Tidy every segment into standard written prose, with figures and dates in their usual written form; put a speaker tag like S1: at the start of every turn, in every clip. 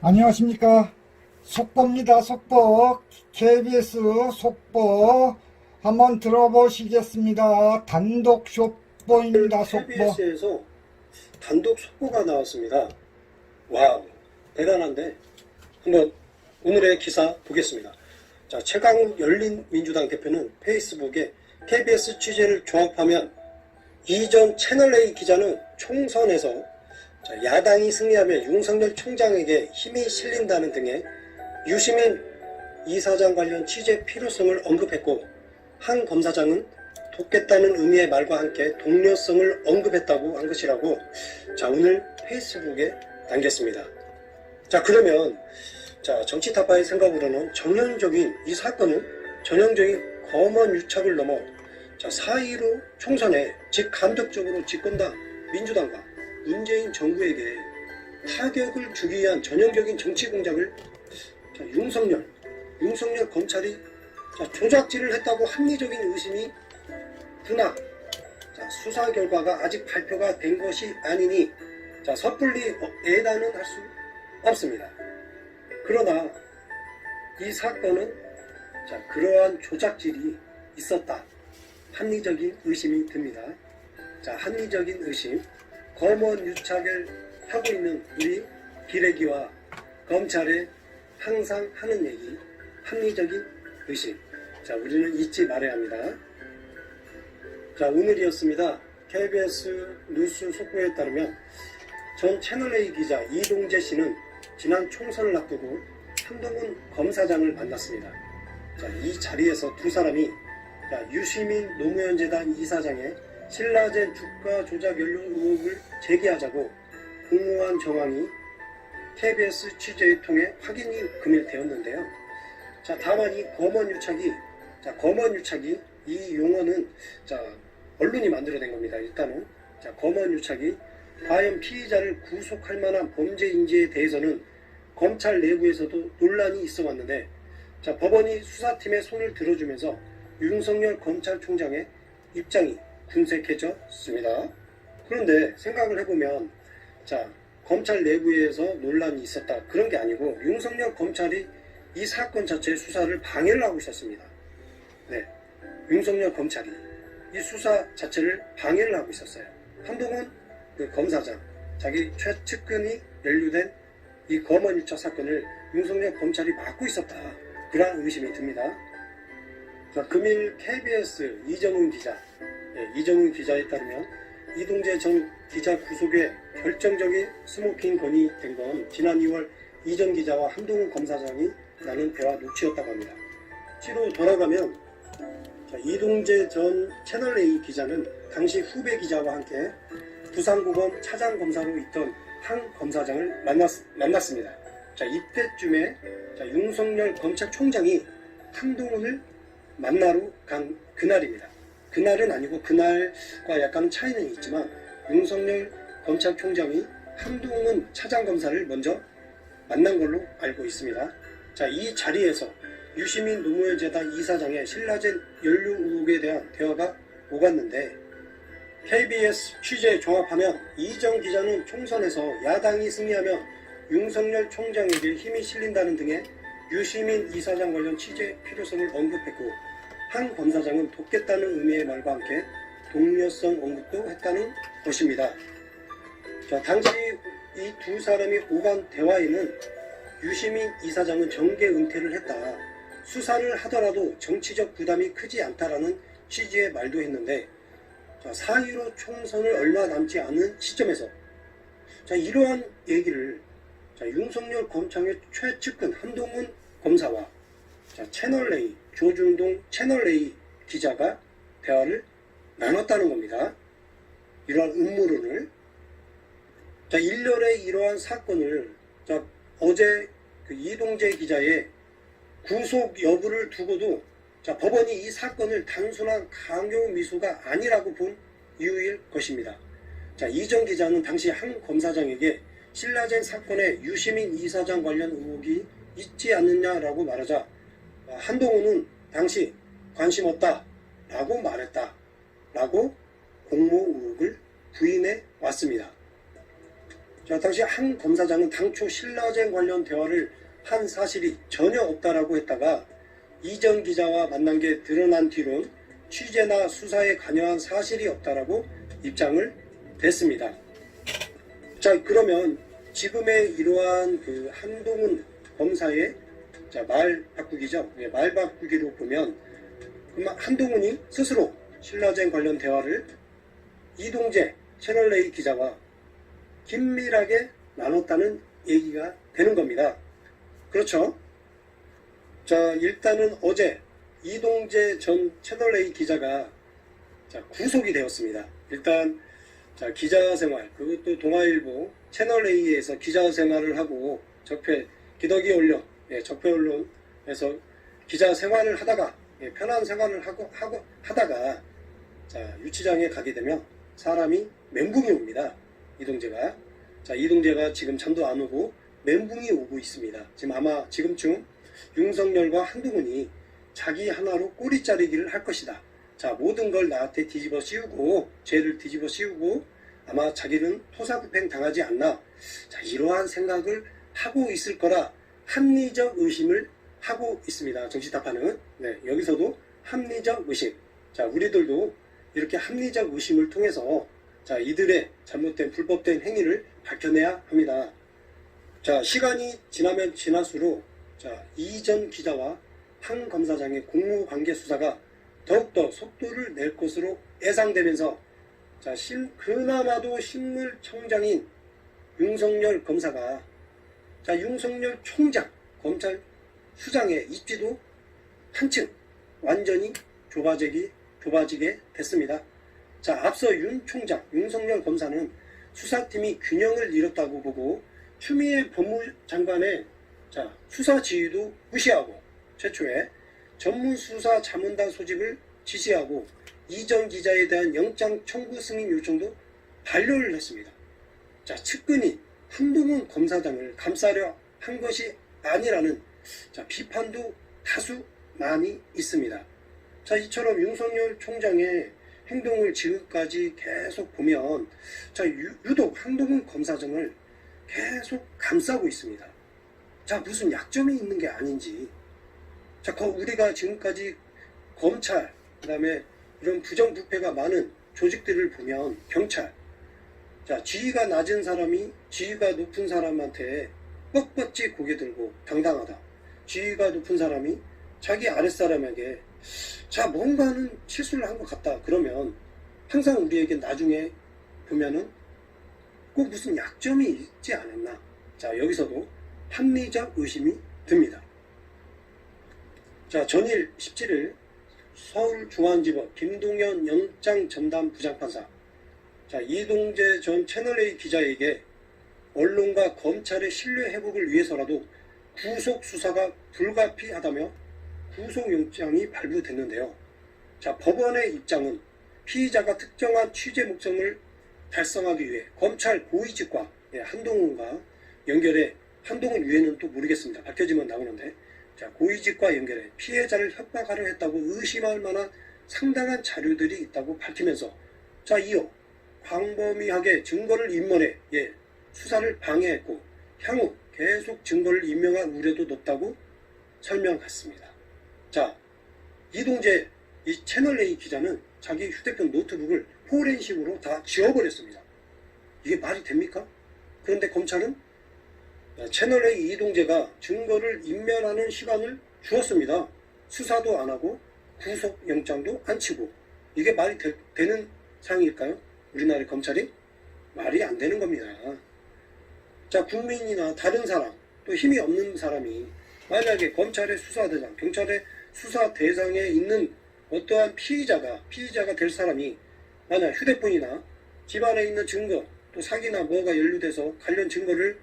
S1: 안녕하십니까. 속보입니다. 속보. KBS 속보 한번 들어보시겠습니다. 단독 속보입니다. 속보.
S2: KBS에서 단독 속보가 나왔습니다. 와우, 대단한데 한번 오늘의 기사 보겠습니다. 자, 최강욱 열린민주당 대표는 페이스북에 KBS 취재를 종합하면 이전 채널A 기자는 총선에서 야당이 승리하면 윤석열 총장에게 힘이 실린다는 등의 유시민 이사장 관련 취재 필요성을 언급했고, 한 검사장은 돕겠다는 의미의 말과 함께 동료성을 언급했다고 한 것이라고 오늘 페이스북에 남겼습니다. 자, 그러면 정치 타파의 생각으로는 이 사건은 전형적인 검언 유착을 넘어 4.15 총선에 직간접적으로 집권당 민주당과 문재인 정부에게 타격을 주기 위한 전형적인 정치 공작을 윤석열 검찰이 조작질을 했다고 합리적인 의심이 드나 수사 결과가 아직 발표가 된 것이 아니니 섣불리 예단은 할 수 없습니다. 그러나 이 사건은 그러한 조작질이 있었다, 합리적인 의심이 듭니다. 합리적인 의심, 검언 유착을 하고 있는 우리 기레기와 검찰에 항상 하는 얘기, 합리적인 의심. 우리는 잊지 말아야 합니다. 오늘이었습니다. KBS 뉴스 속보에 따르면 전 채널A 기자 이동재 씨는 지난 총선을 앞두고 한동훈 검사장을 만났습니다. 이 자리에서 두 사람이 유시민 노무현재단 이사장의 신라젠 주가 조작 연루 의혹을 제기하자고 공모한 정황이 KBS 취재를 통해 확인이 금일 되었는데요. 다만 이 검언 유착이 이 용어는 언론이 만들어낸 겁니다. 일단은 검언 유착이 과연 피의자를 구속할 만한 범죄인지에 대해서는 검찰 내부에서도 논란이 있어 왔는데, 법원이 수사팀의 손을 들어주면서 윤석열 검찰총장의 입장이 궁색해졌습니다. 그런데 생각을 해보면 검찰 내부에서 논란이 있었다, 그런 게 아니고 윤석열 검찰이 이 사건 자체의 수사를 방해를 하고 있었습니다. 네, 윤석열 검찰이 이 수사 자체를 방해를 하고 있었어요. 한동훈 검사장, 자기 최측근이 연루된 이 검언 유착 사건을 윤석열 검찰이 막고 있었다, 그런 의심이 듭니다. 금일 KBS 이정훈 기자에 따르면 이동재 전 기자 구속에 결정적인 스모킹 건이 된 건 지난 2월 이정 기자와 한동훈 검사장이 나눈 대화 녹취였다고 합니다. 뒤로 돌아가면 이동재 전 채널A 기자는 당시 후배 기자와 함께 부산고검 차장검사로 있던 한 검사장을 만났습니다. 이때쯤에 윤석열 검찰총장이 한동훈을 만나러 간 그날입니다. 그날은 아니고 그날과 약간 차이는 있지만 윤석열 검찰총장이 한동훈 차장검사를 먼저 만난 걸로 알고 있습니다. 이 자리에서 유시민 노무현재단 이사장의 신라젠 연루 의혹에 대한 대화가 오갔는데, KBS 취재 종합하면 이정 기자는 총선에서 야당이 승리하면 윤석열 총장에게 힘이 실린다는 등의 유시민 이사장 관련 취재 필요성을 언급했고, 한 검사장은 돕겠다는 의미의 말과 함께 동료성 언급도 했다는 것입니다. 당시 이 두 사람이 오간 대화에는 유시민 이사장은 정계 은퇴를 했다, 수사를 하더라도 정치적 부담이 크지 않다라는 취지의 말도 했는데, 4.15 총선을 얼마 남지 않은 시점에서 이러한 얘기를 윤석열 검찰의 최측근 한동훈 검사와 채널A 조중동 채널A 기자가 대화를 나눴다는 겁니다. 이러한 음모론을. 일련의 이러한 사건을 어제 이동재 기자의 구속 여부를 두고도 법원이 이 사건을 단순한 강요 미수가 아니라고 본 이유일 것입니다. 이정 기자는 당시 한 검사장에게 신라젠 사건에 유시민 이사장 관련 의혹이 있지 않느냐라고 말하자 한동훈은 당시 관심 없다 라고 말했다 라고 공모 의혹을 부인해 왔습니다. 자, 당시 한 검사장은 당초 신라젠 관련 대화를 한 사실이 전혀 없다라고 했다가 이전 기자와 만난 게 드러난 뒤론 취재나 수사에 관여한 사실이 없다라고 입장을 댔습니다. 자, 그러면 지금의 이러한 그 한동훈 검사의 말 바꾸기죠. 말 바꾸기로 보면 한동훈이 스스로 신라젠 관련 대화를 이동재 채널A 기자와 긴밀하게 나눴다는 얘기가 되는 겁니다. 그렇죠? 자, 일단은 어제 이동재 전 채널A 기자가 구속이 되었습니다. 일단 기자 생활, 그것도 동아일보 채널A에서 기자 생활을 하고 기덕이 언론, 적폐 언론에서 기자 생활을 하다가 편한 생활을 하다가 유치장에 가게 되면 사람이 멘붕이 옵니다. 이동재가 지금 잠도 안 오고 멘붕이 오고 있습니다. 지금 아마 지금쯤 윤석열과 한동훈이 자기 하나로 꼬리 자르기를 할 것이다. 모든 걸 나한테 뒤집어 씌우고 죄를 뒤집어 씌우고 아마 자기는 토사구팽 당하지 않나. 이러한 생각을 하고 있을 거라 합리적 의심을 하고 있습니다. 정치타파는. 여기서도 합리적 의심. 우리들도 이렇게 합리적 의심을 통해서 이들의 잘못된 불법된 행위를 밝혀내야 합니다. 시간이 지나면 지날수록 이전 기자와 한 검사장의 공무관계 수사가 더욱더 속도를 낼 것으로 예상되면서 그나마도 식물청장인 윤석열 검사가 윤석열 총장 검찰 수장의 입지도 한층 완전히 좁아지게 됐습니다. 앞서 윤석열 검사는 수사팀이 균형을 잃었다고 보고 추미애 법무장관의 수사 지휘도 무시하고 최초에 전문수사자문단 소집을 지시하고 이전 기자에 대한 영장 청구 승인 요청도 반려를 했습니다. 측근이 한동훈 검사장을 감싸려 한 것이 아니라는 비판도 다수 많이 있습니다. 이처럼 윤석열 총장의 행동을 지금까지 계속 보면 유독 한동훈 검사장을 계속 감싸고 있습니다. 무슨 약점이 있는 게 아닌지. 우리가 지금까지 검찰, 그 다음에 이런 부정부패가 많은 조직들을 보면 경찰, 지위가 낮은 사람이 지위가 높은 사람한테 뻣뻣이 고개 들고 당당하다. 지위가 높은 사람이 자기 아랫사람에게 뭔가는 실수를 한 것 같다. 그러면 항상 우리에게 나중에 보면은 꼭 무슨 약점이 있지 않았나. 여기서도 합리적 의심이 듭니다. 전일 17일 서울중앙지법 김동현 영장전담 부장판사 이동재 전 채널A 기자에게 언론과 검찰의 신뢰 회복을 위해서라도 구속 수사가 불가피하다며 구속영장이 발부됐는데요. 법원의 입장은 피의자가 특정한 취재 목적을 달성하기 위해 검찰 고위직과 한동훈과 연결해 한동훈 위에는 또 모르겠습니다. 밝혀지면 나오는데 고위직과 연결해 피해자를 협박하려 했다고 의심할 만한 상당한 자료들이 있다고 밝히면서 이어 광범위하게 증거를 인멸해 수사를 방해했고 향후 계속 증거를 인멸할 우려도 높다고 설명했습니다. 이동재 이 채널A 기자는 자기 휴대폰 노트북을 포렌식으로 다 지워버렸습니다. 이게 말이 됩니까? 그런데 검찰은 채널A 이동재가 증거를 인멸하는 시간을 주었습니다. 수사도 안 하고 구속영장도 안 치고. 이게 말이 되는 상황일까요? 우리나라의 검찰이? 말이 안 되는 겁니다. 국민이나 다른 사람, 또 힘이 없는 사람이 만약에 검찰의 수사대장, 경찰의 수사대상에 있는 어떠한 피의자가 될 사람이 만약 휴대폰이나 집안에 있는 증거, 또 사기나 뭐가 연루돼서 관련 증거를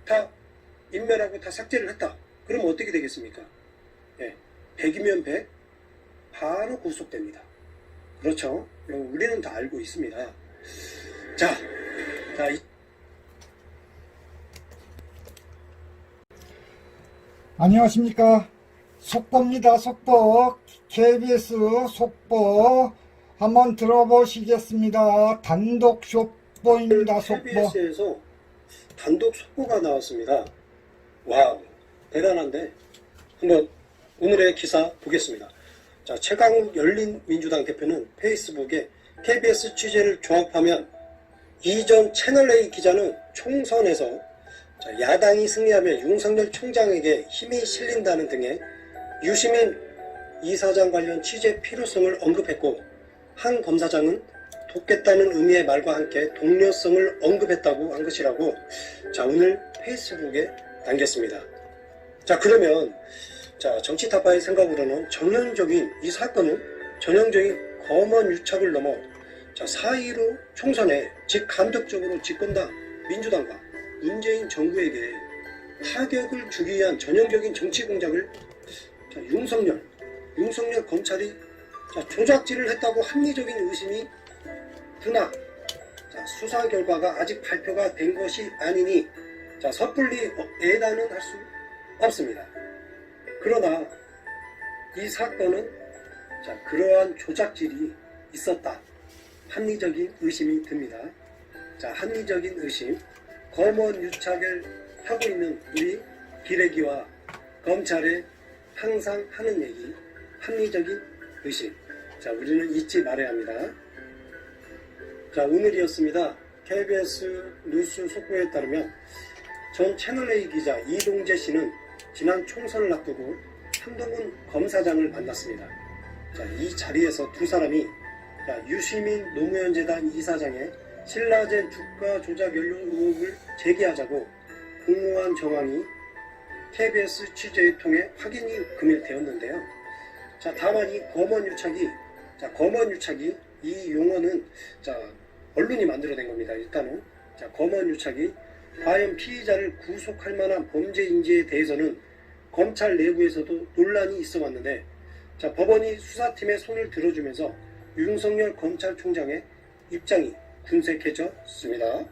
S2: 다 인멸하고 다 삭제를 했다. 그러면 어떻게 되겠습니까? 100이면 100, 바로 구속됩니다. 그렇죠? 우리는 다 알고 있습니다.
S1: 안녕하십니까. 속보입니다. 속보. KBS 속보 한번 들어보시겠습니다. 단독 속보입니다. 속보.
S2: KBS에서 단독 속보가 나왔습니다. 와우, 대단한데 한번 오늘의 기사 보겠습니다. 자, 최강욱 열린민주당 대표는 페이스북에 KBS 취재를 종합하면 이전 채널A 기자는 총선에서 야당이 승리하면 윤석열 총장에게 힘이 실린다는 등의 유시민 이사장 관련 취재 필요성을 언급했고, 한 검사장은 돕겠다는 의미의 말과 함께 동료성을 언급했다고 한 것이라고 오늘 페이스북에 남겼습니다. 자, 그러면 정치 타파의 생각으로는 이 사건은 전형적인 검언 유착을 넘어 4.15 총선에 직간접적으로 집권당 민주당과 문재인 정부에게 타격을 주기 위한 전형적인 정치 공작을 윤석열 검찰이 조작질을 했다고 합리적인 의심이 드나, 수사 결과가 아직 발표가 된 것이 아니니 섣불리 예단은 할 수 없습니다. 그러나 이 사건은 그러한 조작질이 있었다, 합리적인 의심이 듭니다. 합리적인 의심, 검언 유착을 하고 있는 우리 기레기와 검찰에 항상 하는 얘기, 합리적인 의심. 우리는 잊지 말아야 합니다. 오늘이었습니다. KBS 뉴스 속보에 따르면 전 채널A 기자 이동재 씨는 지난 총선을 앞두고 한동훈 검사장을 만났습니다. 이 자리에서 두 사람이 유시민 노무현재단 이사장의 신라젠 주가 조작 연루 의혹을 제기하자고 공모한 정황이 KBS 취재를 통해 확인이 금일 되었는데요. 다만 이 검언 유착이 이 용어는 언론이 만들어낸 겁니다. 일단은 검언 유착이 과연 피의자를 구속할 만한 범죄인지에 대해서는 검찰 내부에서도 논란이 있어 왔는데, 법원이 수사팀의 손을 들어주면서 윤석열 검찰총장의 입장이 궁색해졌습니다.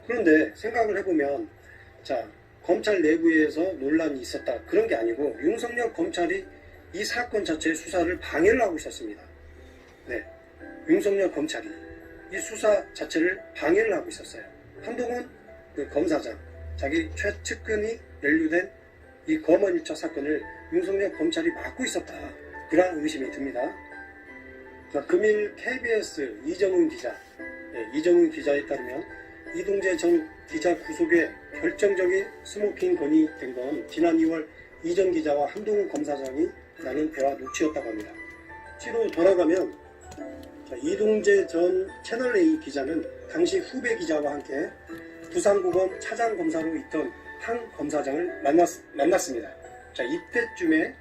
S2: 그런데 생각을 해보면 검찰 내부에서 논란이 있었다, 그런 게 아니고 윤석열 검찰이 이 사건 자체의 수사를 방해를 하고 있었습니다. 네, 윤석열 검찰이 이 수사 자체를 방해를 하고 있었어요. 한동훈 검사장, 자기 최측근이 연루된 이 검언 유착 사건을 윤석열 검찰이 막고 있었다, 그런 의심이 듭니다. 금일 KBS 이정훈 기자에 따르면 이동재 전 기자 구속에 결정적인 스모킹건이 된 건 지난 2월 이정 기자와 한동훈 검사장이 나눈 대화 녹취였다고 합니다. 뒤로 돌아가면 이동재 전 채널A 기자는 당시 후배 기자와 함께 부산고검 차장검사로 있던 한 검사장을 만났습니다. 이때쯤에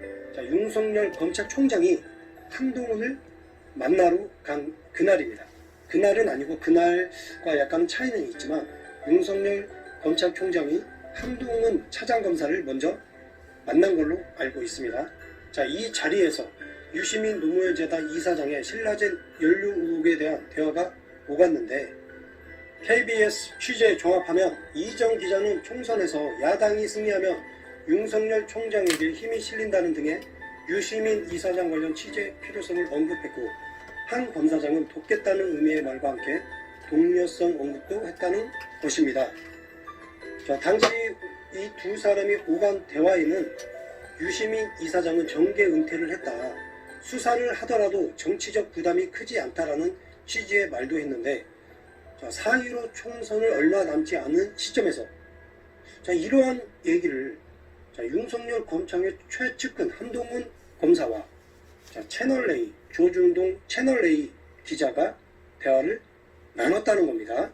S2: 윤석열 검찰총장이 한동훈을 만나러 간 그날입니다. 그날은 아니고 그날과 약간 차이는 있지만 윤석열 검찰총장이 한동훈 차장검사를 먼저 만난 걸로 알고 있습니다. 이 자리에서 유시민 노무현재단 이사장의 신라젠 연루 의혹에 대한 대화가 오갔는데, KBS 취재 종합하면 이정 기자는 총선에서 야당이 승리하면 윤석열 총장에게 힘이 실린다는 등의 유시민 이사장 관련 취재 필요성을 언급했고, 한 검사장은 돕겠다는 의미의 말과 함께 동료성 언급도 했다는 것입니다. 당시 이 두 사람이 오간 대화에는 유시민 이사장은 정계 은퇴를 했다, 수사를 하더라도 정치적 부담이 크지 않다라는 취지의 말도 했는데, 4.15 총선을 얼마 남지 않은 시점에서 이러한 얘기를 윤석열 검찰의 최측근 한동훈 검사와 채널A 조중동 채널A 기자가 대화를 나눴다는 겁니다.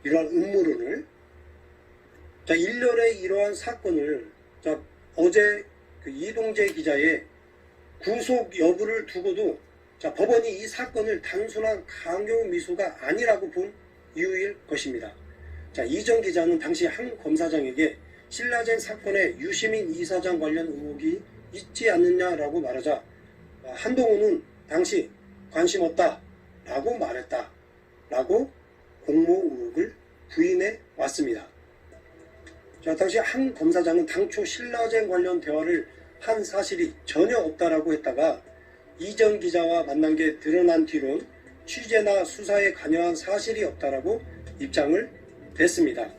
S2: 이러한 음모론을. 일련의 이러한 사건을 어제 이동재 기자의 구속 여부를 두고도 법원이 이 사건을 단순한 강요 미수가 아니라고 본 이유일 것입니다. 이정 기자는 당시 한 검사장에게 신라젠 사건에 유시민 이사장 관련 의혹이 있지 않느냐라고 말하자 한동훈은 당시 관심 없다 라고 말했다 라고 공모 의혹을 부인해 왔습니다. 당시 한 검사장은 당초 신라젠 관련 대화를 한 사실이 전혀 없다라고 했다가 이정 기자와 만난 게 드러난 뒤론 취재나 수사에 관여한 사실이 없다라고 입장을 냈습니다.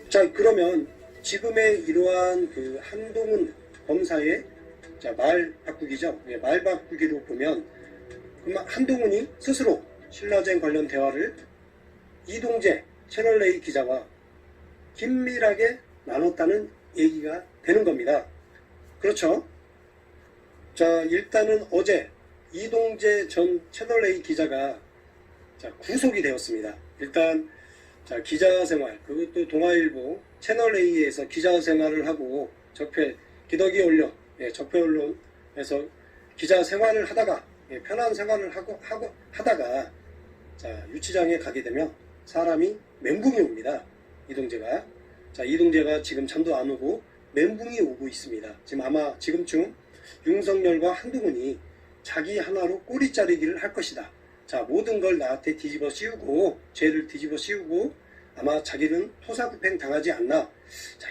S2: 자, 그러면 지금의 이러한 그 한동훈 검사의 말 바꾸기죠. 예, 말 바꾸기로 보면 한동훈이 스스로 신라젠 관련 대화를 이동재 채널A 기자와 긴밀하게 나눴다는 얘기가 되는 겁니다. 그렇죠? 자, 일단은 어제 이동재 전 채널A 기자가 구속이 되었습니다. 일단 기자 생활, 그것도 동아일보 채널A에서 기자 생활을 하고 기덕이 언론, 적폐 언론에서 기자 생활을 하다가 편한 생활을 하다가 유치장에 가게 되면 사람이 멘붕이 옵니다. 이동재가 지금 잠도 안 오고 멘붕이 오고 있습니다. 지금 아마 지금쯤 윤석열과 한동훈이 자기 하나로 꼬리 자르기를 할 것이다. 모든 걸 나한테 뒤집어 씌우고 죄를 뒤집어 씌우고 아마 자기는 토사구팽 당하지 않나,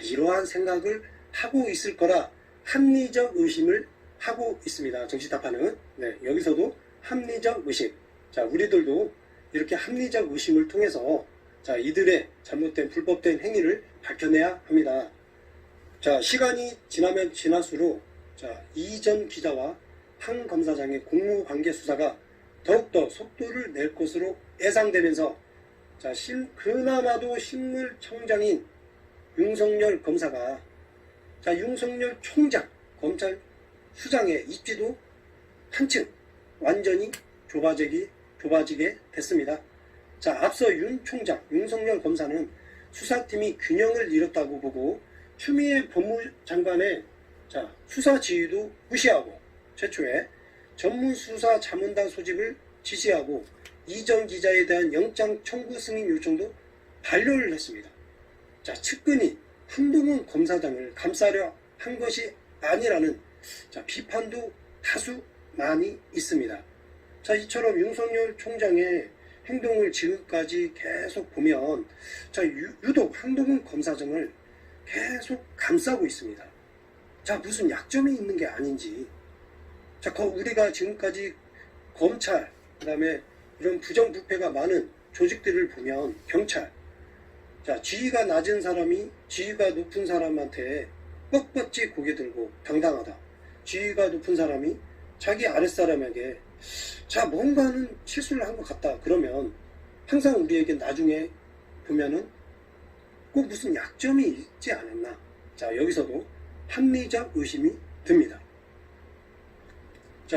S2: 이러한 생각을 하고 있을 거라 합리적 의심을 하고 있습니다. 정치타파는. 여기서도 합리적 의심. 우리들도 이렇게 합리적 의심을 통해서 이들의 잘못된 불법된 행위를 밝혀내야 합니다. 시간이 지나면 지날수록 이 전 기자와 한 검사장의 공무관계 수사가 더욱더 속도를 낼 것으로 예상되면서 그나마도 식물청장인 윤석열 검사가 윤석열 총장 검찰 수장의 입지도 한층 완전히 좁아지게 됐습니다. 앞서 윤석열 검사는 수사팀이 균형을 잃었다고 보고 추미애 법무장관의 수사 지휘도 무시하고 최초에 전문수사 자문단 소집을 지시하고 이전 기자에 대한 영장 청구 승인 요청도 반려를 했습니다. 측근이 한동훈 검사장을 감싸려 한 것이 아니라는 비판도 다수 많이 있습니다. 이처럼 윤석열 총장의 행동을 지금까지 계속 보면 유독 한동훈 검사장을 계속 감싸고 있습니다. 무슨 약점이 있는 게 아닌지. 우리가 지금까지 검찰, 그 다음에 이런 부정부패가 많은 조직들을 보면 경찰, 지위가 낮은 사람이 지위가 높은 사람한테 뻣뻣이 고개 들고 당당하다. 지위가 높은 사람이 자기 아랫사람에게 뭔가는 실수를 한 것 같다. 그러면 항상 우리에게 나중에 보면은 꼭 무슨 약점이 있지 않았나. 여기서도 합리적 의심이 듭니다.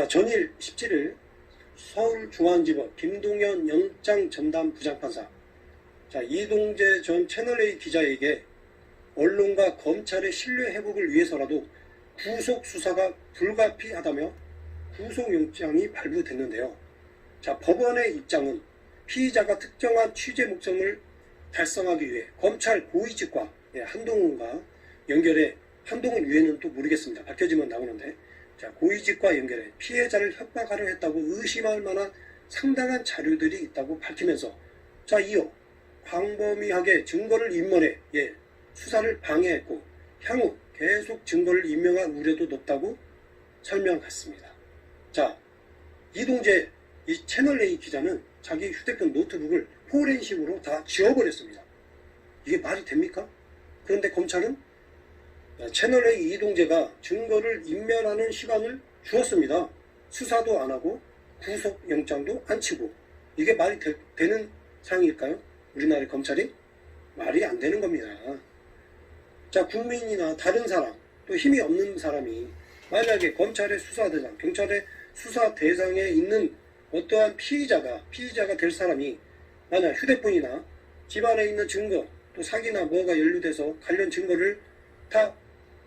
S2: 전일 17일 서울중앙지법 김동현 영장전담 부장판사 이동재 전 채널A 기자에게 언론과 검찰의 신뢰 회복을 위해서라도 구속 수사가 불가피하다며 구속영장이 발부됐는데요. 법원의 입장은 피의자가 특정한 취재 목적을 달성하기 위해 검찰 고위직과 한동훈과 연결해, 한동훈 위에는 또 모르겠습니다. 밝혀지면 나오는데, 고위직과 연결해 피해자를 협박하려 했다고 의심할 만한 상당한 자료들이 있다고 밝히면서 이어 광범위하게 증거를 인멸해 수사를 방해했고 향후 계속 증거를 인멸할 우려도 높다고 설명했습니다. 이동재 이 채널A 기자는 자기 휴대폰 노트북을 포렌식으로 다 지워버렸습니다. 이게 말이 됩니까? 그런데 검찰은 채널A 이동재가 증거를 인멸하는 시간을 주었습니다. 수사도 안 하고 구속영장도 안 치고. 이게 말이 되는 상황일까요? 우리나라의 검찰이? 말이 안 되는 겁니다. 국민이나 다른 사람, 또 힘이 없는 사람이 만약에 검찰의 수사대장, 경찰의 수사대상에 있는 어떠한 피의자가 될 사람이 만약 휴대폰이나 집안에 있는 증거, 또 사기나 뭐가 연루돼서 관련 증거를 다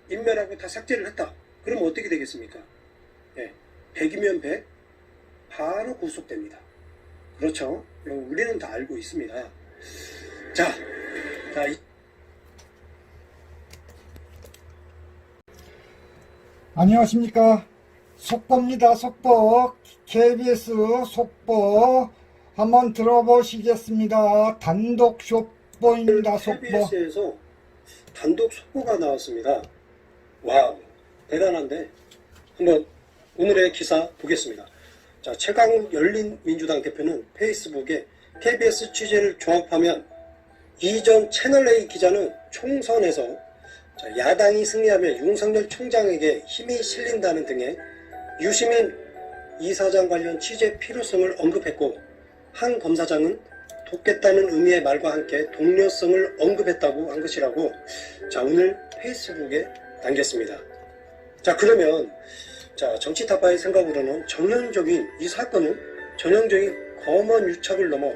S2: 인멸하고 다 삭제를 했다. 그러면 어떻게 되겠습니까? 100이면 100, 바로 구속됩니다. 그렇죠? 우리는 다 알고 있습니다.
S1: 안녕하십니까. 속보입니다. 속보. KBS 속보 한번 들어보시겠습니다. 단독 속보입니다. 속보.
S2: KBS에서 단독 속보가 나왔습니다. 와우, 대단한데 한번 오늘의 기사 보겠습니다. 최강욱 열린민주당 대표는 페이스북에 KBS 취재를 종합하면 이전 채널A 기자는 총선에서 야당이 승리하면 윤석열 총장에게 힘이 실린다는 등의 유시민 이사장 관련 취재 필요성을 언급했고, 한 검사장은 돕겠다는 의미의 말과 함께 동료성을 언급했다고 한 것이라고 오늘 페이스북에 남겼습니다. 그러면 정치 타파의 생각으로는 이 사건은 전형적인 검언 유착을 넘어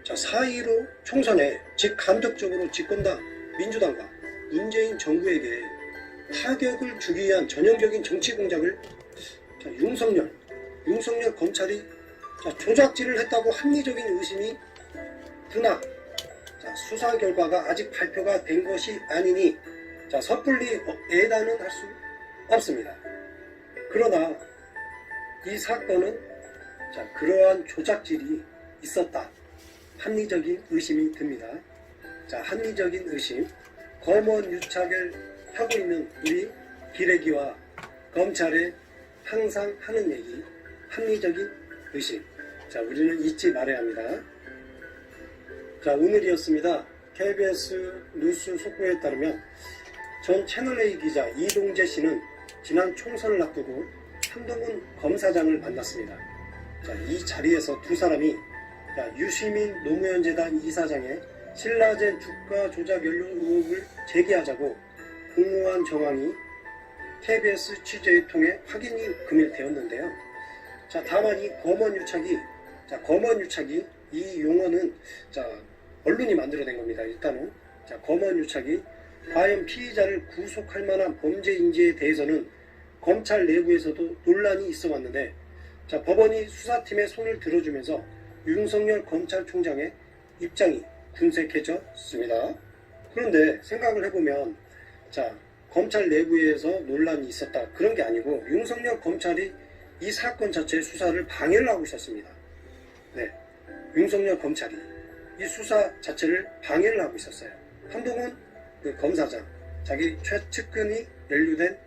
S2: 4.15 총선에 직감독적으로 집권당 민주당과 문재인 정부에게 타격을 주기 위한 전형적인 정치 공작을 윤석열 검찰이 조작질을 했다고 합리적인 의심이 드나, 수사 결과가 아직 발표가 된 것이 아니니 섣불리 예단은 할 수 없습니다. 그러나 이 사건은 그러한 조작질이 있었다, 합리적인 의심이 듭니다. 합리적인 의심, 검언 유착을 하고 있는 우리 기레기와 검찰에 항상 하는 얘기, 합리적인 의심. 우리는 잊지 말아야 합니다. 오늘이었습니다. KBS 뉴스 속보에 따르면 전 채널A 기자 이동재 씨는 지난 총선을 앞두고 한동훈 검사장을 만났습니다. 이 자리에서 두 사람이 유시민 노무현재단 이사장의 신라젠 주가 조작 연루 의혹을 제기하자고 공모한 정황이 KBS 취재를 통해 확인이 금일 되었는데요. 다만 이 검언 유착이 이 용어는 언론이 만들어낸 겁니다. 일단은 검언 유착이 과연 피의자를 구속할 만한 범죄인지에 대해서는 검찰 내부에서도 논란이 있어 왔는데, 법원이 수사팀의 손을 들어주면서 윤석열 검찰총장의 입장이 궁색해졌습니다. 그런데 생각을 해보면 검찰 내부에서 논란이 있었다, 그런 게 아니고 윤석열 검찰이 이 사건 자체의 수사를 방해를 하고 있었습니다. 네, 윤석열 검찰이 이 수사 자체를 방해를 하고 있었어요. 한동훈 검사장, 자기 최측근이 연루된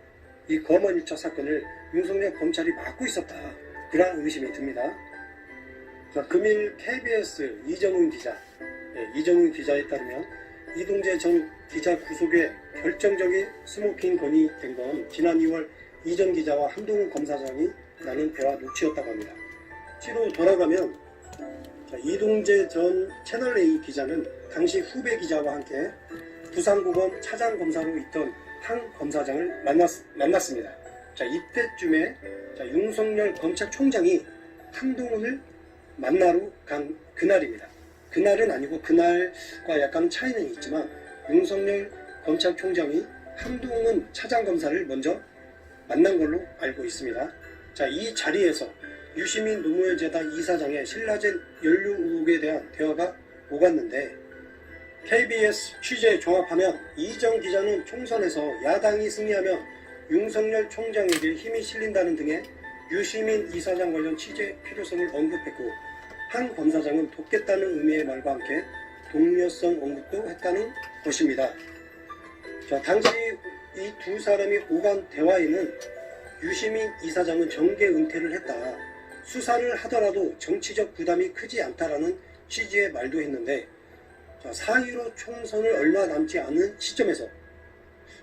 S2: 이 검언 유착 사건을 윤석열 검찰이 막고 있었다, 그런 의심이 듭니다. 금일 KBS 이정훈 기자에 따르면 이동재 전 기자 구속에 결정적인 스모킹 건이 된 건 지난 2월 이전 기자와 한동훈 검사장이 나눈 대화 녹취였다고 합니다. 뒤로 돌아가면 이동재 전 채널A 기자는 당시 후배 기자와 함께 부산고검 차장검사로 있던 한 검사장을 만났습니다. 이때쯤에 윤석열 검찰총장이 한동훈을 만나러 간 그날입니다. 그날은 아니고 그날과 약간 차이는 있지만 윤석열 검찰총장이 한동훈 차장검사를 먼저 만난 걸로 알고 있습니다. 이 자리에서 유시민 노무현재단 이사장의 신라젠 연루 의혹에 대한 대화가 오갔는데, KBS 취재 종합하면 이정 기자는 총선에서 야당이 승리하면 윤석열 총장에게 힘이 실린다는 등의 유시민 이사장 관련 취재 필요성을 언급했고, 한 검사장은 돕겠다는 의미의 말과 함께 동료성 언급도 했다는 것입니다. 당시 이 두 사람이 오간 대화에는 유시민 이사장은 정계 은퇴를 했다, 수사를 하더라도 정치적 부담이 크지 않다라는 취지의 말도 했는데, 4.15 총선을 얼마 남지 않은 시점에서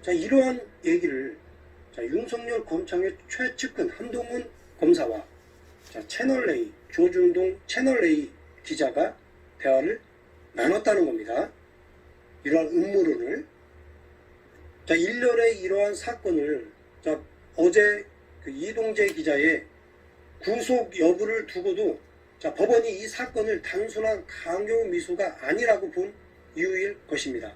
S2: 이러한 얘기를 윤석열 검찰의 최측근 한동훈 검사와 채널A 조중동 채널A 기자가 대화를 나눴다는 겁니다. 이러한 음모론을. 일렬의 이러한 사건을 어제 이동재 기자의 구속 여부를 두고도 법원이 이 사건을 단순한 강요 미수가 아니라고 본 이유일 것입니다.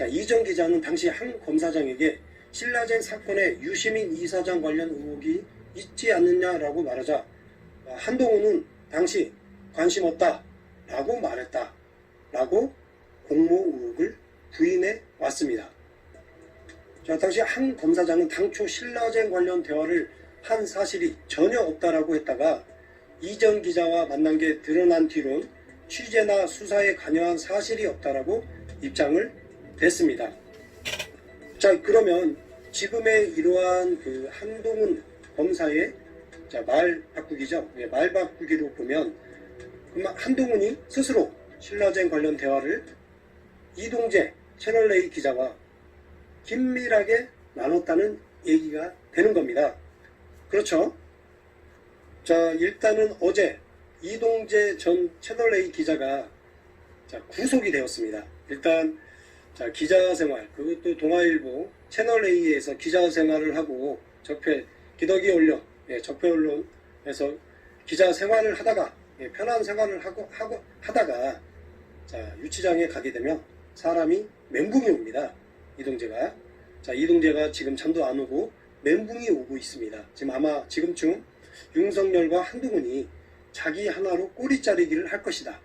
S2: 이정 기자는 당시 한 검사장에게 신라젠 사건에 유시민 이사장 관련 의혹이 있지 않느냐라고 말하자 한동훈은 당시 관심 없다 라고 말했다 라고 공모 의혹을 부인해 왔습니다. 당시 한 검사장은 당초 신라젠 관련 대화를 한 사실이 전혀 없다라고 했다가 이전 기자와 만난 게 드러난 뒤론 취재나 수사에 관여한 사실이 없다라고 입장을 냈습니다. 그러면 지금의 이러한 한동훈 검사의 말 바꾸기죠. 말 바꾸기로 보면 한동훈이 스스로 신라젠 관련 대화를 이동재 채널A 기자와 긴밀하게 나눴다는 얘기가 되는 겁니다. 그렇죠? 자, 일단은 어제 이동재 전 채널A 기자가 구속이 되었습니다. 일단 기자 생활, 그것도 동아일보 채널A에서 기자 생활을 하고 기덕이 언론, 적폐 언론에서 기자 생활을 하다가 편한 생활을 하다가 유치장에 가게 되면 사람이 멘붕이 옵니다. 이동재가 지금 잠도 안 오고 멘붕이 오고 있습니다. 지금 아마 지금쯤 윤석열과 한동훈이 자기 하나로 꼬리 자르기를 할 것이다.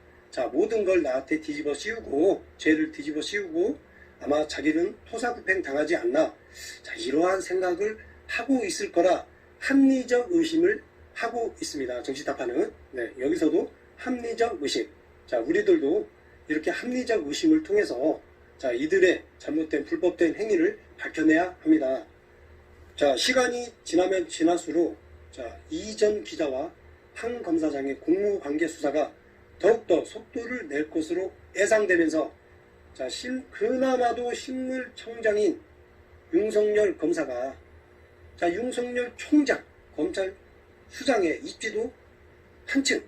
S2: 모든 걸 나한테 뒤집어 씌우고, 죄를 뒤집어 씌우고, 아마 자기는 토사구팽 당하지 않나. 이러한 생각을 하고 있을 거라 합리적 의심을 하고 있습니다. 정치타파는. 여기서도 합리적 의심. 우리들도 이렇게 합리적 의심을 통해서 이들의 잘못된 불법된 행위를 밝혀내야 합니다. 시간이 지나면 지날수록 이 전 기자와 한 검사장의 공무관계 수사가 더욱더 속도를 낼 것으로 예상되면서 그나마도 식물청장인 윤석열 검사가 윤석열 총장 검찰 수장의 입지도 한층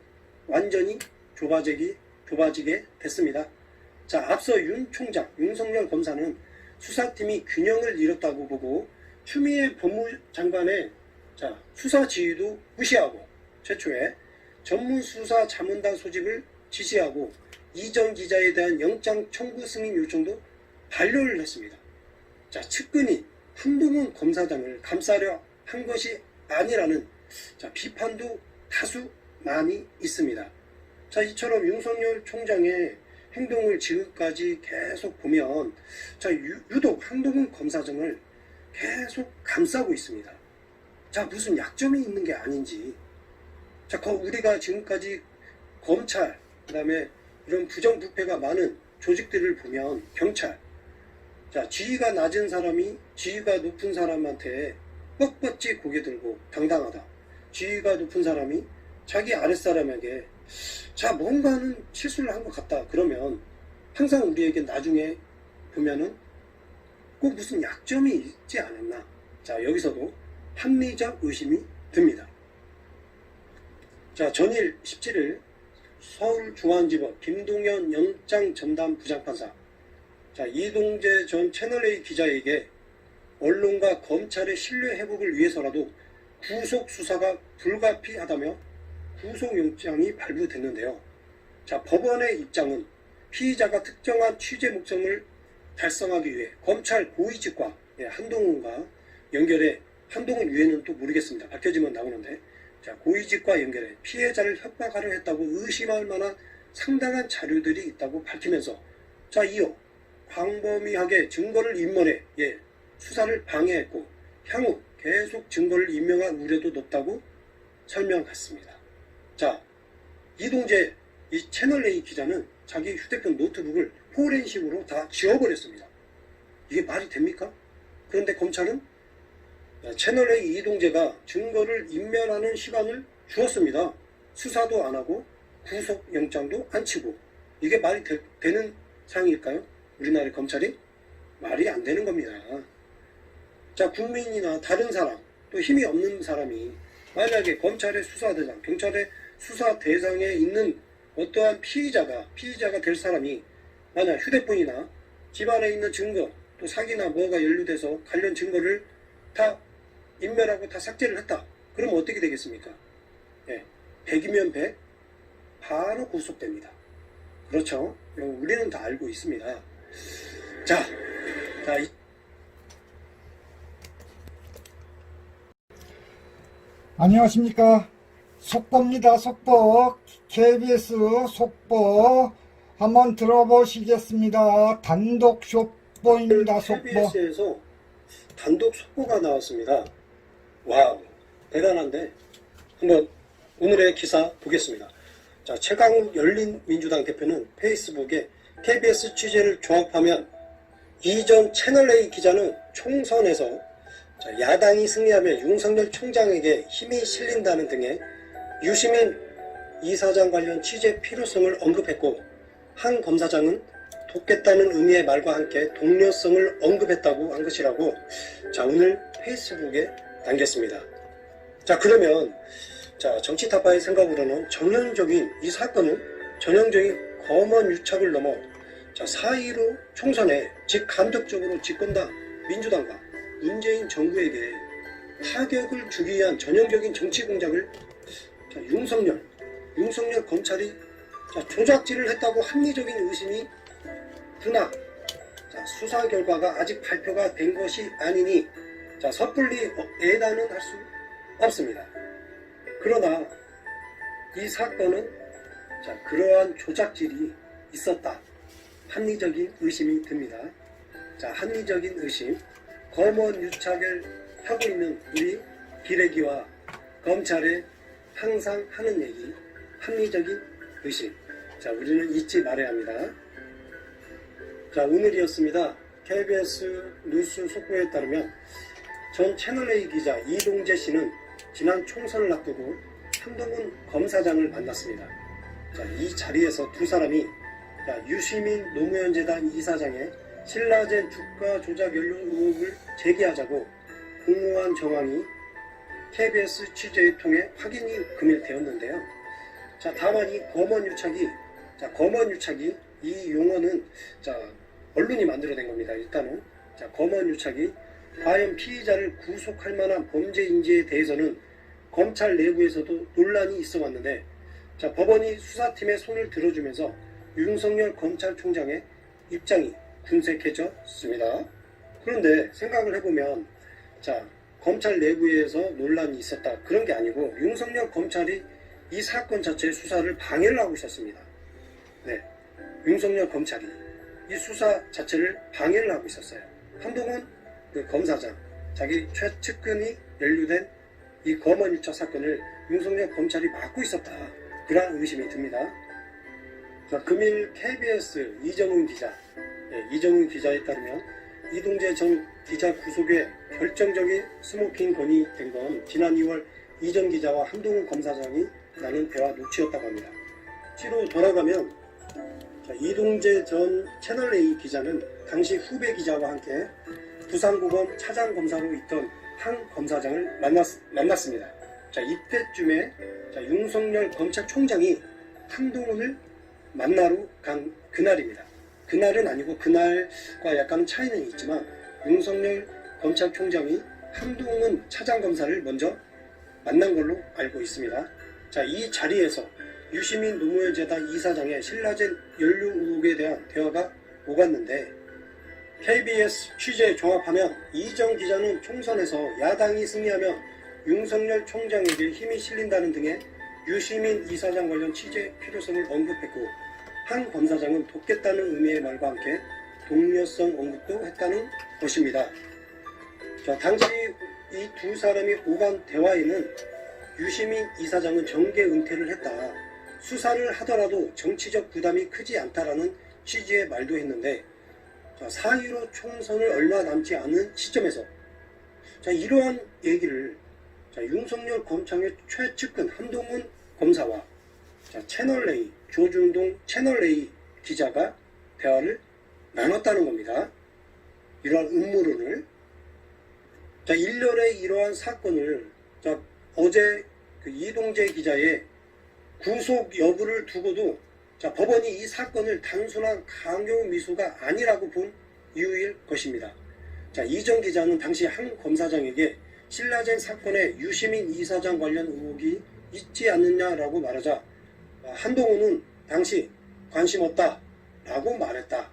S2: 완전히 좁아지게 됐습니다. 앞서 윤석열 검사는 수사팀이 균형을 잃었다고 보고 추미애 법무장관의 수사 지휘도 무시하고 최초에 전문수사자문단 소집을 지시하고 이전 기자에 대한 영장 청구 승인 요청도 반려를 했습니다. 측근이 한동훈 검사장을 감싸려 한 것이 아니라는 비판도 다수 많이 있습니다. 이처럼 윤석열 총장의 행동을 지금까지 계속 보면 유독 한동훈 검사장을 계속 감싸고 있습니다. 무슨 약점이 있는 게 아닌지. 우리가 지금까지 검찰, 그 다음에 이런 부정부패가 많은 조직들을 보면 경찰, 지위가 낮은 사람이 지위가 높은 사람한테 뻣뻣이 고개 들고 당당하다. 지위가 높은 사람이 자기 아랫사람에게 뭔가는 실수를 한 것 같다. 그러면 항상 우리에게 나중에 보면은 꼭 무슨 약점이 있지 않았나. 여기서도 합리적 의심이 듭니다. 전일 17일 서울중앙지법 김동현 영장전담 부장판사 이동재 전 채널A 기자에게 언론과 검찰의 신뢰 회복을 위해서라도 구속 수사가 불가피하다며 구속영장이 발부됐는데요. 법원의 입장은 피의자가 특정한 취재 목적을 달성하기 위해 검찰 고위직과 한동훈과 연결해, 한동훈 위에는 또 모르겠습니다. 밝혀지면 나오는데, 고위직과 연결해 피해자를 협박하려 했다고 의심할 만한 상당한 자료들이 있다고 밝히면서 이어 광범위하게 증거를 인멸해 수사를 방해했고 향후 계속 증거를 인멸할 우려도 높다고 설명했습니다. 이동재 이 채널A 기자는 자기 휴대폰 노트북을 포렌식으로 다 지워버렸습니다. 이게 말이 됩니까? 그런데 검찰은 채널A 이동재가 증거를 인멸하는 시간을 주었습니다. 수사도 안 하고 구속영장도 안 치고. 이게 말이 되는 상황일까요? 우리나라의 검찰이? 말이 안 되는 겁니다. 국민이나 다른 사람, 또 힘이 없는 사람이 만약에 검찰의 수사대장, 경찰의 수사대상에 있는 어떠한 피의자가 될 사람이 만약 휴대폰이나 집안에 있는 증거, 또 사기나 뭐가 연루돼서 관련 증거를 다 인멸하고 다 삭제를 했다. 그러면 어떻게 되겠습니까? 100이면 100, 바로 구속됩니다. 그렇죠? 우리는 다 알고 있습니다.
S1: 안녕하십니까. 속보입니다. 속보. KBS 속보 한번 들어보시겠습니다. 단독 속보입니다. 속보.
S2: KBS에서 단독 속보가 나왔습니다. 와우, 대단한데 한번 오늘의 기사 보겠습니다. 최강욱 열린민주당 대표는 페이스북에 KBS 취재를 종합하면 이전 채널A 기자는 총선에서 야당이 승리하면 윤석열 총장에게 힘이 실린다는 등의 유시민 이사장 관련 취재 필요성을 언급했고, 한 검사장은 돕겠다는 의미의 말과 함께 동료성을 언급했다고 한 것이라고 자 오늘 페이스북에 남겼습니다. 자 그러면 자 정치 타파의 생각으로는 전형적인 이 사건은 전형적인 검언 유착을 넘어 자 4.15 총선에 직간접적으로 집권당 민주당과 문재인 정부에게 타격을 주기 위한 전형적인 정치 공작을 자, 윤석열 검찰이 자, 조작질을 했다고 합리적인 의심이 드나 자, 수사 결과가 아직 발표가 된 것이 아니니 자, 섣불리 예단은 할 수 없습니다. 그러나 이 사건은 자, 그러한 조작질이 있었다. 합리적인 의심이 듭니다. 자, 합리적인 의심. 검언 유착을 하고 있는 우리 기레기와 검찰에 항상 하는 얘기. 합리적인 의심. 자, 우리는 잊지 말아야 합니다. 자, 오늘이었습니다. KBS 뉴스 속보에 따르면 전 채널A 기자 이동재 씨는 지난 총선을 앞두고 한동훈 검사장을 만났습니다. 자, 이 자리에서 두 사람이 자, 유시민 노무현재단 이사장의 신라젠 주가 조작 연루 의혹을 제기하자고 공모한 정황이 KBS 취재를 통해 확인이 금일 되었는데요. 자, 다만 이 검언 유착이 이 용어는 자, 언론이 만들어낸 겁니다. 일단은 자, 검언 유착이 과연 피의자를 구속할 만한 범죄인지에 대해서는 검찰 내부에서도 논란이 있어 왔는데 자, 법원이 수사팀의 손을 들어주면서 윤석열 검찰총장의 입장이 궁색해졌습니다. 그런데 생각을 해보면 자, 검찰 내부에서 논란이 있었다 그런 게 아니고 윤석열 검찰이 이 사건 자체의 수사를 방해를 하고 있었습니다. 네, 윤석열 검찰이 이 수사 자체를 방해를 하고 있었어요. 한동훈 그 검사장 자기 최측근이 연루된 이 검언 유착 사건을 윤석열 검찰이 막고 있었다 그런 의심이 듭니다. 자, 금일 KBS 이정훈 기자에 따르면 이동재 전 기자 구속에 결정적인 스모킹 건이 된 건 지난 2월 이정 기자와 한동훈 검사장이 나눈 대화 녹취였다고 합니다. 뒤로 돌아가면 자, 이동재 전 채널A 기자는 당시 후배 기자와 함께 부산고검 차장검사로 있던 한 검사장을 만났습니다. 자, 이때쯤에 자, 윤석열 검찰총장이 한동훈을 만나러 간 그날입니다. 그날은 아니고 그날과 약간 차이는 있지만 윤석열 검찰총장이 한동훈 차장검사를 먼저 만난 걸로 알고 있습니다. 자, 이 자리에서 유시민 노무현재단 이사장의 신라젠 연루 의혹에 대한 대화가 오갔는데 KBS 취재 종합하면 이정 기자는 총선에서 야당이 승리하면 윤석열 총장에게 힘이 실린다는 등의 유시민 이사장 관련 취재 필요성을 언급했고 한 검사장은 돕겠다는 의미의 말과 함께 동료성 언급도 했다는 것입니다. 자, 당시 이 두 사람이 오간 대화에는 유시민 이사장은 정계 은퇴를 했다. 수사를 하더라도 정치적 부담이 크지 않다라는 취지의 말도 했는데 자, 4.15 총선을 얼마 남지 않은 시점에서 자, 이러한 얘기를 자, 윤석열 검찰의 최측근 한동훈 검사와 자, 채널A 조중동 채널A 기자가 대화를 나눴다는 겁니다. 이러한 음모론을 자, 일렬의 이러한 사건을 자, 어제 그 이동재 기자의 구속 여부를 두고도 자, 법원이 이 사건을 단순한 강요 미수가 아니라고 본 이유일 것입니다. 자, 이정 기자는 당시 한 검사장에게 신라젠 사건의 유시민 이사장 관련 의혹이 있지 않느냐라고 말하자 한동훈은 당시 관심 없다 라고 말했다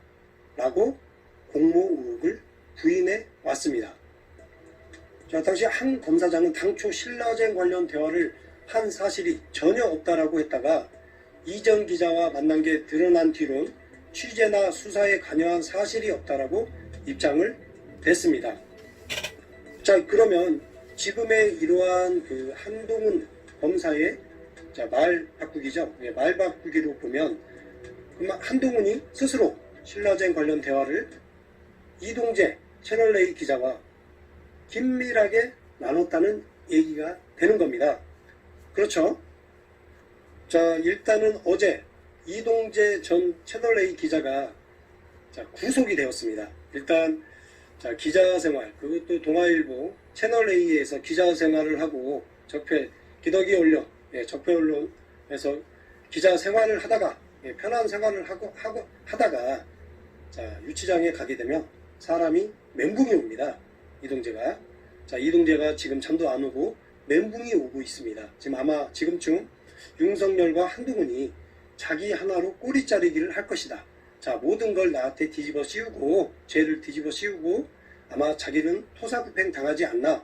S2: 라고 공모 의혹을 부인해 왔습니다. 자, 당시 한 검사장은 당초 신라젠 관련 대화를 한 사실이 전혀 없다라고 했다가 이정 기자와 만난 게 드러난 뒤론 취재나 수사에 관여한 사실이 없다라고 입장을 냈습니다. 자, 그러면 지금의 이러한 그 한동훈 검사의 자, 말 바꾸기죠. 네, 말 바꾸기로 보면 한동훈이 스스로 신라젠 관련 대화를 이동재 채널A 기자와 긴밀하게 나눴다는 얘기가 되는 겁니다. 그렇죠? 자, 일단은 어제 이동재 전 채널A 기자가 자, 구속이 되었습니다. 일단 자, 기자 생활, 그것도 동아일보 채널A에서 기자 생활을 하고 기덕이 올려, 적폐 언론에서 기자 생활을 하다가, 편한 생활을 하다가, 자, 유치장에 가게 되면 사람이 멘붕이 옵니다. 이동재가. 자, 이동재가 지금 잠도 안 오고 멘붕이 오고 있습니다. 지금 아마 지금쯤 윤석열과 한동훈이 자기 하나로 꼬리 자르기를 할 것이다. 자, 모든 걸 나한테 뒤집어 씌우고, 죄를 뒤집어 씌우고, 아마 자기는 토사구팽 당하지 않나.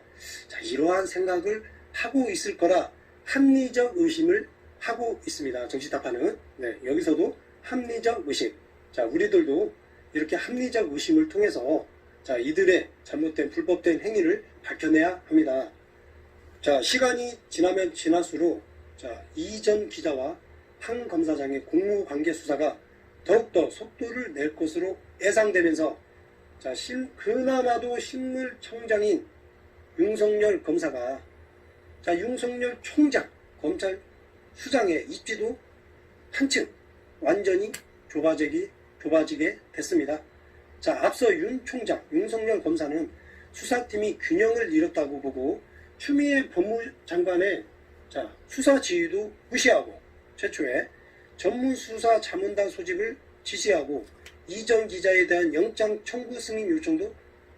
S2: 자, 이러한 생각을 하고 있을 거라 합리적 의심을 하고 있습니다. 정치타파는. 네, 여기서도 합리적 의심. 자, 우리들도 이렇게 합리적 의심을 통해서 자, 이들의 잘못된 불법된 행위를 밝혀내야 합니다. 자, 시간이 지나면 지날수록 자, 이 전 기자와 한 검사장의 공무관계 수사가 더욱더 속도를 낼 것으로 예상되면서 자, 그나마도 식물청장인 윤석열 검사가 자, 윤석열 총장 검찰 수장의 입지도 한층 완전히 좁아지게 됐습니다. 자, 앞서 윤석열 검사는 수사팀이 균형을 잃었다고 보고 추미애 법무장관의 자, 수사 지휘도 무시하고 최초에 전문수사 자문단 소집을 지시하고 이전 기자에 대한 영장 청구 승인 요청도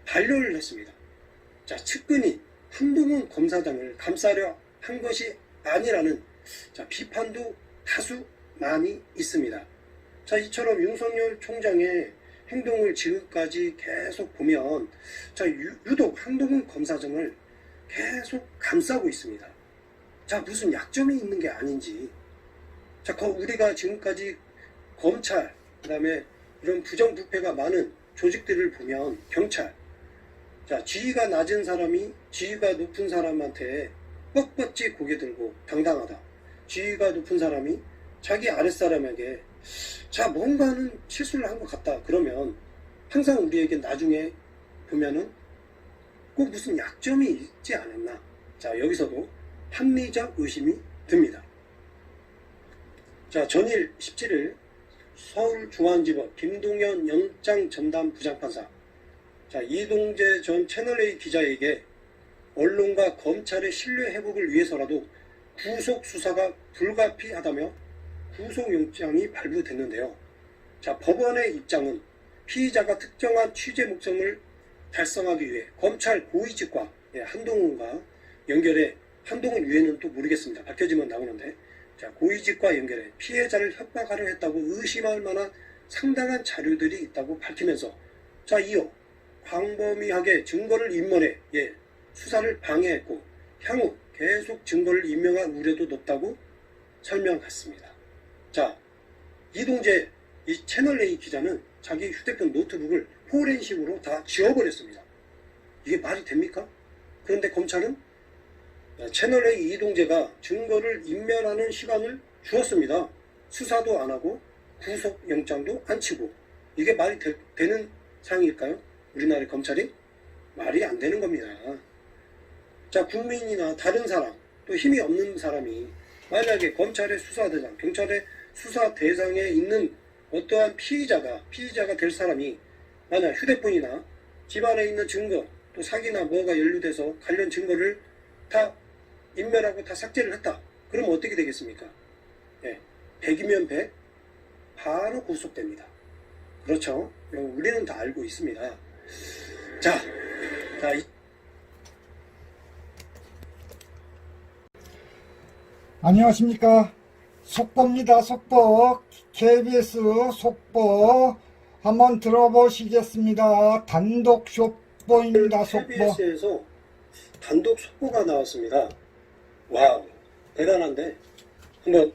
S2: 반려를 했습니다. 자, 측근이 한동훈 검사장을 감싸려 한 것이 아니라는 자, 비판도 다수 많이 있습니다. 자, 이처럼 윤석열 총장의 행동을 지금까지 계속 보면 자, 유독 한동훈 검사장을 계속 감싸고 있습니다. 자, 무슨 약점이 있는 게 아닌지. 자, 우리가 지금까지 검찰, 그 다음에 이런 부정부패가 많은 조직들을 보면 경찰, 자, 지위가 낮은 사람이 지위가 높은 사람한테 뻣뻣이 고개 들고 당당하다. 지위가 높은 사람이 자기 아랫사람에게 자, 뭔가는 실수를 한 것 같다. 그러면 항상 우리에게 나중에 보면은 꼭 무슨 약점이 있지 않았나. 자, 여기서도 합리적 의심이 듭니다. 자, 전일 17일 서울중앙지법 김동연 영장전담 부장판사 자, 이동재 전 채널A 기자에게 언론과 검찰의 신뢰 회복을 위해서라도 구속 수사가 불가피하다며 구속영장이 발부됐는데요. 자, 법원의 입장은 피의자가 특정한 취재 목적을 달성하기 위해 검찰 고위직과 한동훈과 연결해 한동훈 위에는 또 모르겠습니다. 밝혀지면 나오는데 자, 고위직과 연결해 피해자를 협박하려 했다고 의심할 만한 상당한 자료들이 있다고 밝히면서 자, 이어 광범위하게 증거를 인멸해 수사를 방해했고 향후 계속 증거를 인멸할 우려도 높다고 설명했습니다. 자, 이동재 이 채널A 기자는 자기 휴대폰 노트북을 포렌식으로 다 지워버렸습니다. 이게 말이 됩니까? 그런데 검찰은 채널A 이동재가 증거를 인멸하는 시간을 주었습니다. 수사도 안 하고 구속영장도 안 치고 이게 말이 되는 상황일까요? 우리나라의 검찰이? 말이 안 되는 겁니다. 자, 국민이나 다른 사람 또 힘이 없는 사람이 만약에 검찰의 수사대장, 경찰의 수사대상에 있는 어떠한 피의자가 될 사람이 만약 휴대폰이나 집안에 있는 증거 또 사기나 뭐가 연루돼서 관련 증거를 다 인멸하고 다 삭제를 했다. 그러면 어떻게 되겠습니까? 100이면 100 바로 구속됩니다. 그렇죠? 우리는 다 알고 있습니다. 자,
S1: 안녕하십니까. 속보입니다. 속보. KBS 속보 한번 들어보시겠습니다. 단독 속보입니다. 속보.
S2: KBS에서 단독 속보가 나왔습니다. 와우, 대단한데 한번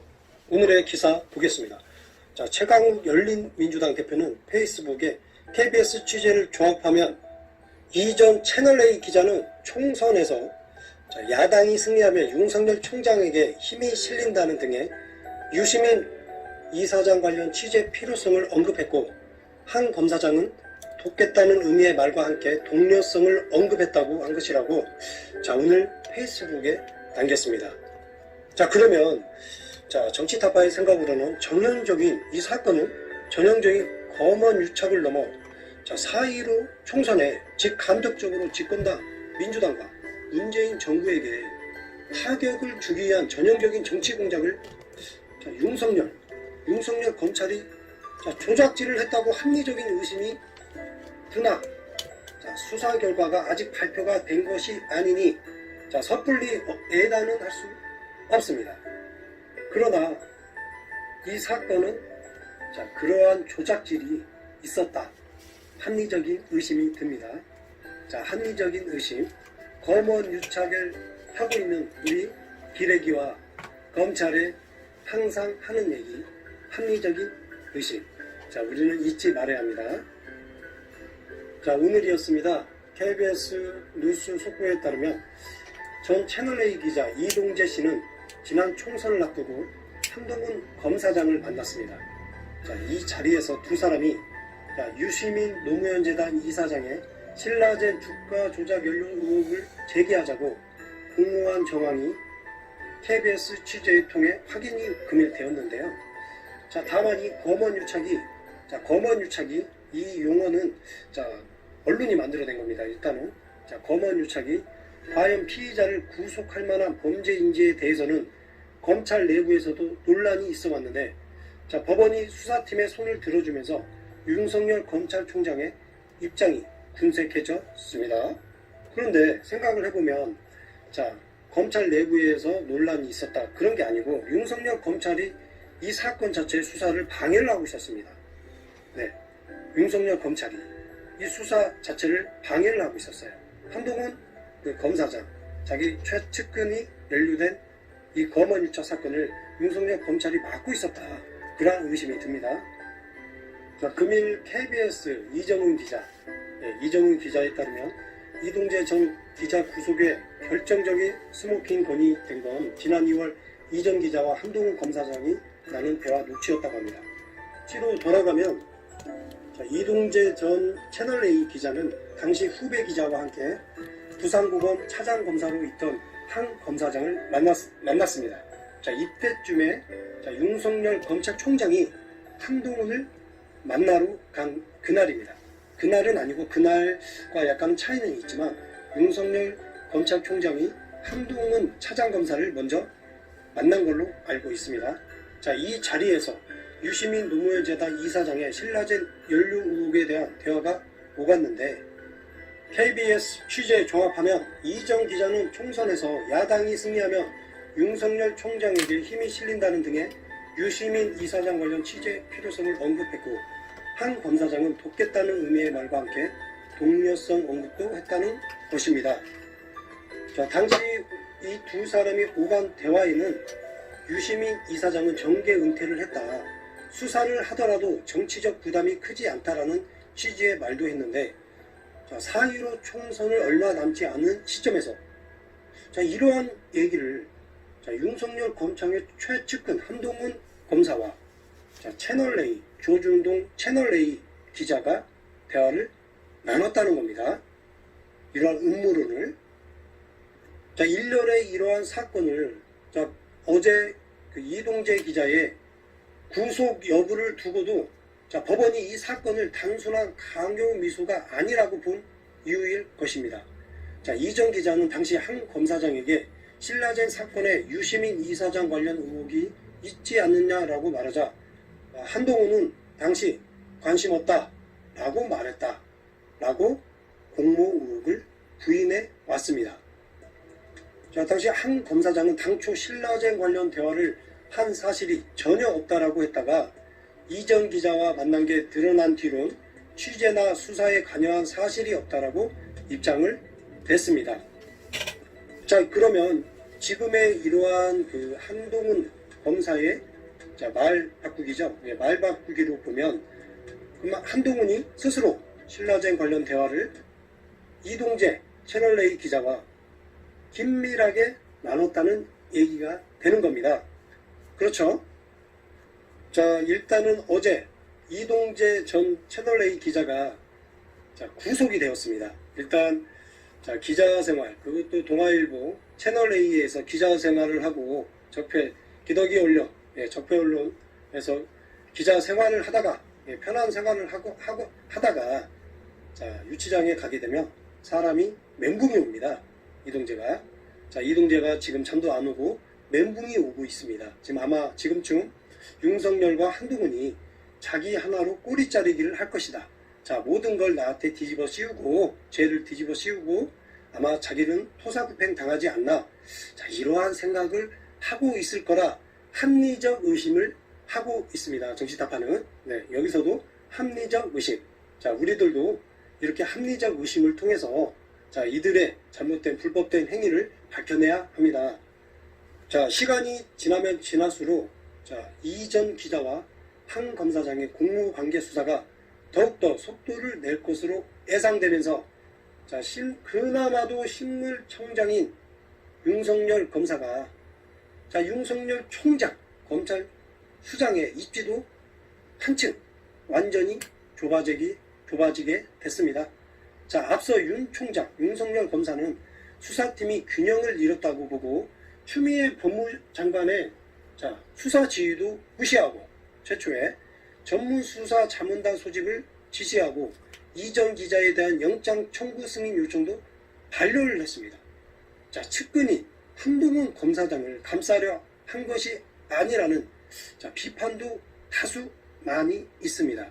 S2: 오늘의 기사 보겠습니다. 자, 최강욱 열린민주당 대표는 페이스북에 KBS 취재를 종합하면 이전 채널A 기자는 총선에서 야당이 승리하면 윤석열 총장에게 힘이 실린다는 등의 유시민 이사장 관련 취재 필요성을 언급했고 한 검사장은 돕겠다는 의미의 말과 함께 동료성을 언급했다고 한 것이라고 자, 오늘 페이스북에 남겼습니다. 자, 그러면 자, 정치타파의 생각으로는 이 사건은 전형적인 검언 유착을 넘어 4.15 총선에 직간접적으로 집권당 민주당과 문재인 정부에게 타격을 주기 위한 전형적인 정치 공작을 윤석열 검찰이 조작질을 했다고 합리적인 의심이 드나 수사 결과가 아직 발표가 된 것이 아니니 섣불리 예단은 할 수 없습니다. 그러나 이 사건은 그러한 조작질이 있었다. 합리적인 의심이 듭니다. 합리적인 의심, 검언 유착을 하고 있는 우리 기레기와 검찰에 항상 하는 얘기, 합리적인 의심. 우리는 잊지 말아야 합니다. 오늘이었습니다. KBS 뉴스 속보에 따르면 전 채널A 기자 이동재 씨는 지난 총선을 앞두고 한동훈 검사장을 만났습니다. 이 자리에서 두 사람이 유시민 노무현재단 이사장의 신라젠 주가 조작 연루 의혹을 제기하자고 공모한 정황이 KBS 취재를 통해 확인이 금일 되었는데요. 다만 이 검언 유착이 이 용어는 언론이 만들어낸 겁니다. 일단은 검언 유착이 과연 피의자를 구속할 만한 범죄인지에 대해서는 검찰 내부에서도 논란이 있어 왔는데 법원이 수사팀의 손을 들어주면서 윤석열 검찰총장의 입장이 궁색해졌습니다. 그런데 생각을 해보면 검찰 내부에서 논란이 있었다 그런 게 아니고 윤석열 검찰이 이 사건 자체의 수사를 방해를 하고 있었습니다. 네, 윤석열 검찰이 이 수사 자체를 방해를 하고 있었어요. 한동훈 검사장, 자기 최측근이 연루된 이 검언 유착 사건을 윤석열 검찰이 막고 있었다. 그런 의심이 듭니다. 금일 KBS 이정훈 기자에 따르면 이동재 전 기자 구속에 결정적인 스모킹 건이 된 건 지난 2월 이정 기자와 한동훈 검사장이 나눈 대화 녹취였다고 합니다. 뒤로 돌아가면 이동재 전 채널A 기자는 당시 후배 기자와 함께 부산고검 차장검사로 있던 한 검사장을 만났습니다. 이때쯤에 윤석열 검찰총장이 한동훈을 만나러 간 그날입니다. 그날은 아니고 그날과 약간 차이는 있지만 윤석열 검찰총장이 한동훈 차장검사를 먼저 만난 걸로 알고 있습니다. 이 자리에서 유시민 노무현재단 이사장의 신라젠 연루 의혹에 대한 대화가 오갔는데 KBS 취재 종합하면 이정 기자는 총선에서 야당이 승리하면 윤석열 총장에게 힘이 실린다는 등의 유시민 이사장 관련 취재 필요성을 언급했고 한 검사장은 돕겠다는 의미의 말과 함께 동료성 언급도 했다는 것입니다. 당시 이 두 사람이 오간 대화에는 유시민 이사장은 정계 은퇴를 했다. 수사를 하더라도 정치적 부담이 크지 않다라는 취지의 말도 했는데 4.15 총선을 얼마 남지 않은 시점에서 이러한 얘기를 윤석열 검찰의 최측근 한동훈 검사와 채널A 조중동 채널A 기자가 대화를 나눴다는 겁니다. 이러한 음모론을 일렬의 이러한 사건을 어제 이동재 기자의 구속 여부를 두고도 법원이 이 사건을 단순한 강요 미수가 아니라고 본 이유일 것입니다. 이정 기자는 당시 한 검사장에게 신라젠 사건에 유시민 이사장 관련 의혹이 있지 않느냐라고 말하자 한동훈은 당시 관심 없다 라고 말했다 라고 공모 의혹을 부인해 왔습니다. 당시 한 검사장은 당초 신라젠 관련 대화를 한 사실이 전혀 없다라고 했다가 이정 기자와 만난 게 드러난 뒤론 취재나 수사에 관여한 사실이 없다라고 입장을 냈습니다. 그러면 지금의 이러한 한동훈 검사의 말 바꾸기죠. 말 바꾸기로 보면 한동훈이 스스로 신라젠 관련 대화를 이동재 채널A 기자와 긴밀하게 나눴다는 얘기가 되는 겁니다. 그렇죠? 일단은 어제 이동재 전 채널A 기자가 구속이 되었습니다. 일단 기자 생활, 그것도 동아일보 채널A에서 기자 생활을 하고 적폐 기덕이 올려 적폐 언론에서 기자 생활을 하다가 편한 생활을 하다가 자, 유치장에 가게 되면 사람이 멘붕이 옵니다. 이동재가. 자, 이동재가 지금 잠도 안 오고 멘붕이 오고 있습니다. 지금 아마 지금쯤 윤석열과 한동훈이 자기 하나로 꼬리자르기를 할 것이다. 자, 모든 걸 나한테 뒤집어 씌우고, 죄를 뒤집어 씌우고, 아마 자기는 토사구팽 당하지 않나. 자, 이러한 생각을 하고 있을 거라 합리적 의심을 하고 있습니다. 정치타파는. 네, 여기서도 합리적 의심. 자, 우리들도 이렇게 합리적 의심을 통해서 자, 이들의 잘못된 불법된 행위를 밝혀내야 합니다. 자, 시간이 지나면 지날수록 자, 이 전 기자와 한 검사장의 공무관계 수사가 더욱더 속도를 낼 것으로 예상되면서 자, 그나마도 식물청장인 윤석열 검사가 자, 윤석열 총장 검찰 수장의 입지도 한층 완전히 좁아지게 됐습니다. 자, 앞서 윤 총장, 윤석열 검사는 수사팀이 균형을 잃었다고 보고 추미애 법무장관의 자, 수사 지휘도 무시하고 최초에 전문수사자문단 소집을 지시하고 이전 기자에 대한 영장 청구 승인 요청도 반려를 했습니다. 자, 측근이 한동훈 검사장을 감싸려 한 것이 아니라는 자, 비판도 다수 많이 있습니다.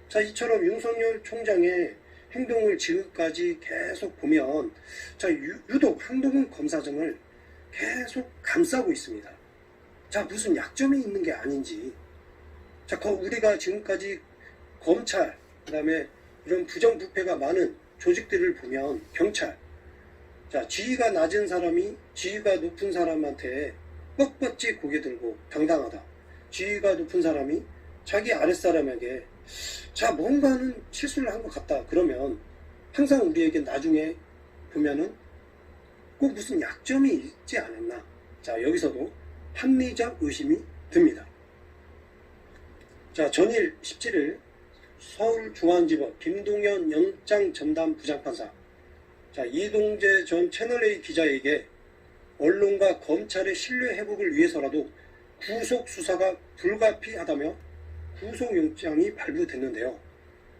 S2: 자, 이처럼 윤석열 총장의 행동을 지금까지 계속 보면 자, 유독 한동훈 검사장을 계속 감싸고 있습니다. 자, 무슨 약점이 있는 게 아닌지. 자, 우리가 지금까지 검찰, 그 다음에 이런 부정부패가 많은 조직들을 보면 경찰, 자, 지위가 낮은 사람이 지위가 높은 사람한테 뻣뻣이 고개 들고 당당하다. 지위가 높은 사람이 자기 아랫사람에게 자, 뭔가는 실수를 한 것 같다. 그러면 항상 우리에게 나중에 보면은 꼭 무슨 약점이 있지 않았나. 자, 여기서도 합리적 의심이 듭니다. 자, 전일 17일 서울중앙지법 김동연 영장전담 부장판사 자, 이동재 전 채널A 기자에게 언론과 검찰의 신뢰 회복을 위해서라도 구속 수사가 불가피하다며 구속영장이 발부됐는데요.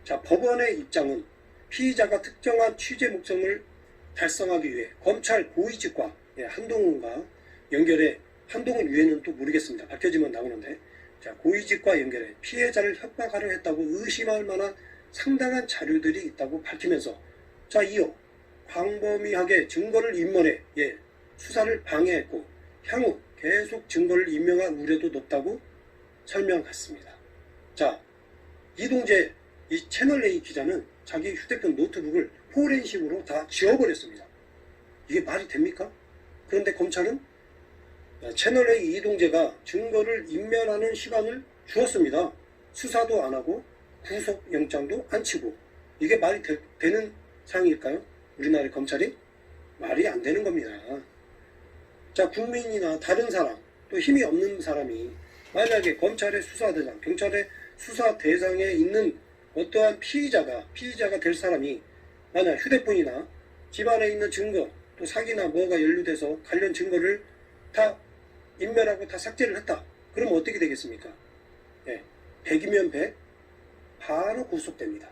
S2: 자, 법원의 입장은 피의자가 특정한 취재 목적을 달성하기 위해 검찰 고위직과 한동훈과 연결해 한동훈 위에는 또 모르겠습니다. 밝혀지면 나오는데 자, 고위직과 연결해 피해자를 협박하려 했다고 의심할 만한 상당한 자료들이 있다고 밝히면서 자, 이어 광범위하게 증거를 인멸해 수사를 방해했고 향후 계속 증거를 인멸할 우려도 높다고 설명했습니다. 자, 이동재 이 채널A 기자는 자기 휴대폰 노트북을 포렌식으로 다 지워버렸습니다. 이게 말이 됩니까? 그런데 검찰은 채널A 이동재가 증거를 인멸하는 시간을 주었습니다. 수사도 안 하고 구속영장도 안 치고 이게 말이 되는 상황일까요? 우리나라의 검찰이? 말이 안 되는 겁니다. 자, 국민이나 다른 사람 또 힘이 없는 사람이 만약에 검찰의 수사대장, 경찰의 수사대상에 있는 어떠한 피의자가 될 사람이 만약 휴대폰이나 집안에 있는 증거 또 사기나 뭐가 연루돼서 관련 증거를 다 인멸하고 다 삭제를 했다. 그러면 어떻게 되겠습니까? 100이면 100 바로 구속됩니다.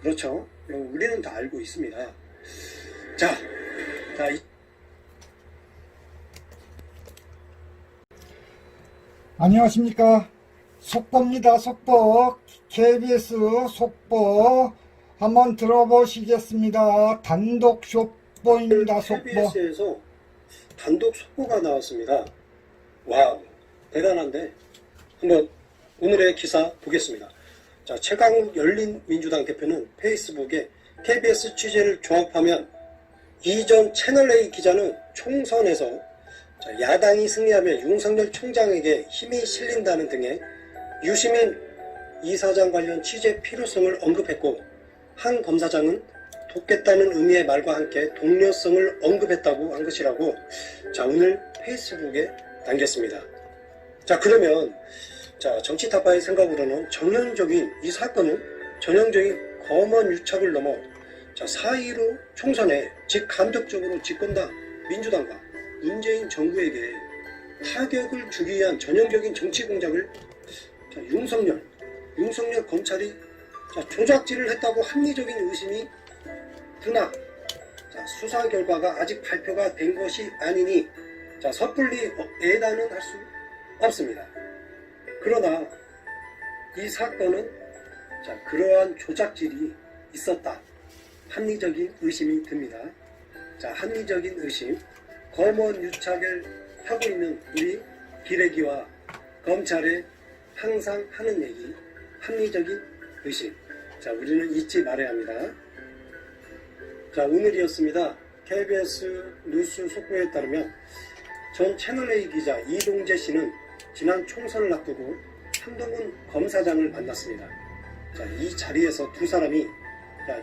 S2: 그렇죠? 우리는 다 알고 있습니다. 자,
S1: 안녕하십니까. 속보입니다. 속보. KBS 속보 한번 들어보시겠습니다. 단독 속보입니다. 속보.
S2: KBS에서 단독 속보가 나왔습니다. 와우, 대단한데 한번 오늘의 기사 보겠습니다. 자, 최강욱 열린민주당 대표는 페이스북에 KBS 취재를 종합하면 이전 채널A 기자는 총선에서 야당이 승리하면 윤석열 총장에게 힘이 실린다는 등의 유시민 이사장 관련 취재 필요성을 언급했고 한 검사장은 돕겠다는 의미의 말과 함께 동료성을 언급했다고 한 것이라고 자, 오늘 페이스북에 남겼습니다. 자, 그러면 자, 정치타파의 생각으로는 이 사건은 전형적인 검언 유착을 넘어 자, 4.15 총선에 직간접적으로 집권당 민주당과 문재인 정부에게 타격을 주기 위한 전형적인 정치 공작을 자, 윤석열 윤석열 검찰이 조작질을 했다고 합리적인 의심이 드나 수사 결과가 아직 발표가 된 것이 아니니 섣불리 예단은 할 수 없습니다. 그러나 이 사건은 그러한 조작질이 있었다. 합리적인 의심이 듭니다. 합리적인 의심, 검언 유착을 하고 있는 우리 기레기와 검찰에 항상 하는 얘기, 합리적인 의심. 우리는 잊지 말아야 합니다. 오늘이었습니다. KBS 뉴스 속보에 따르면 전 채널A 기자 이동재 씨는 지난 총선을 앞두고 한동훈 검사장을 만났습니다. 이 자리에서 두 사람이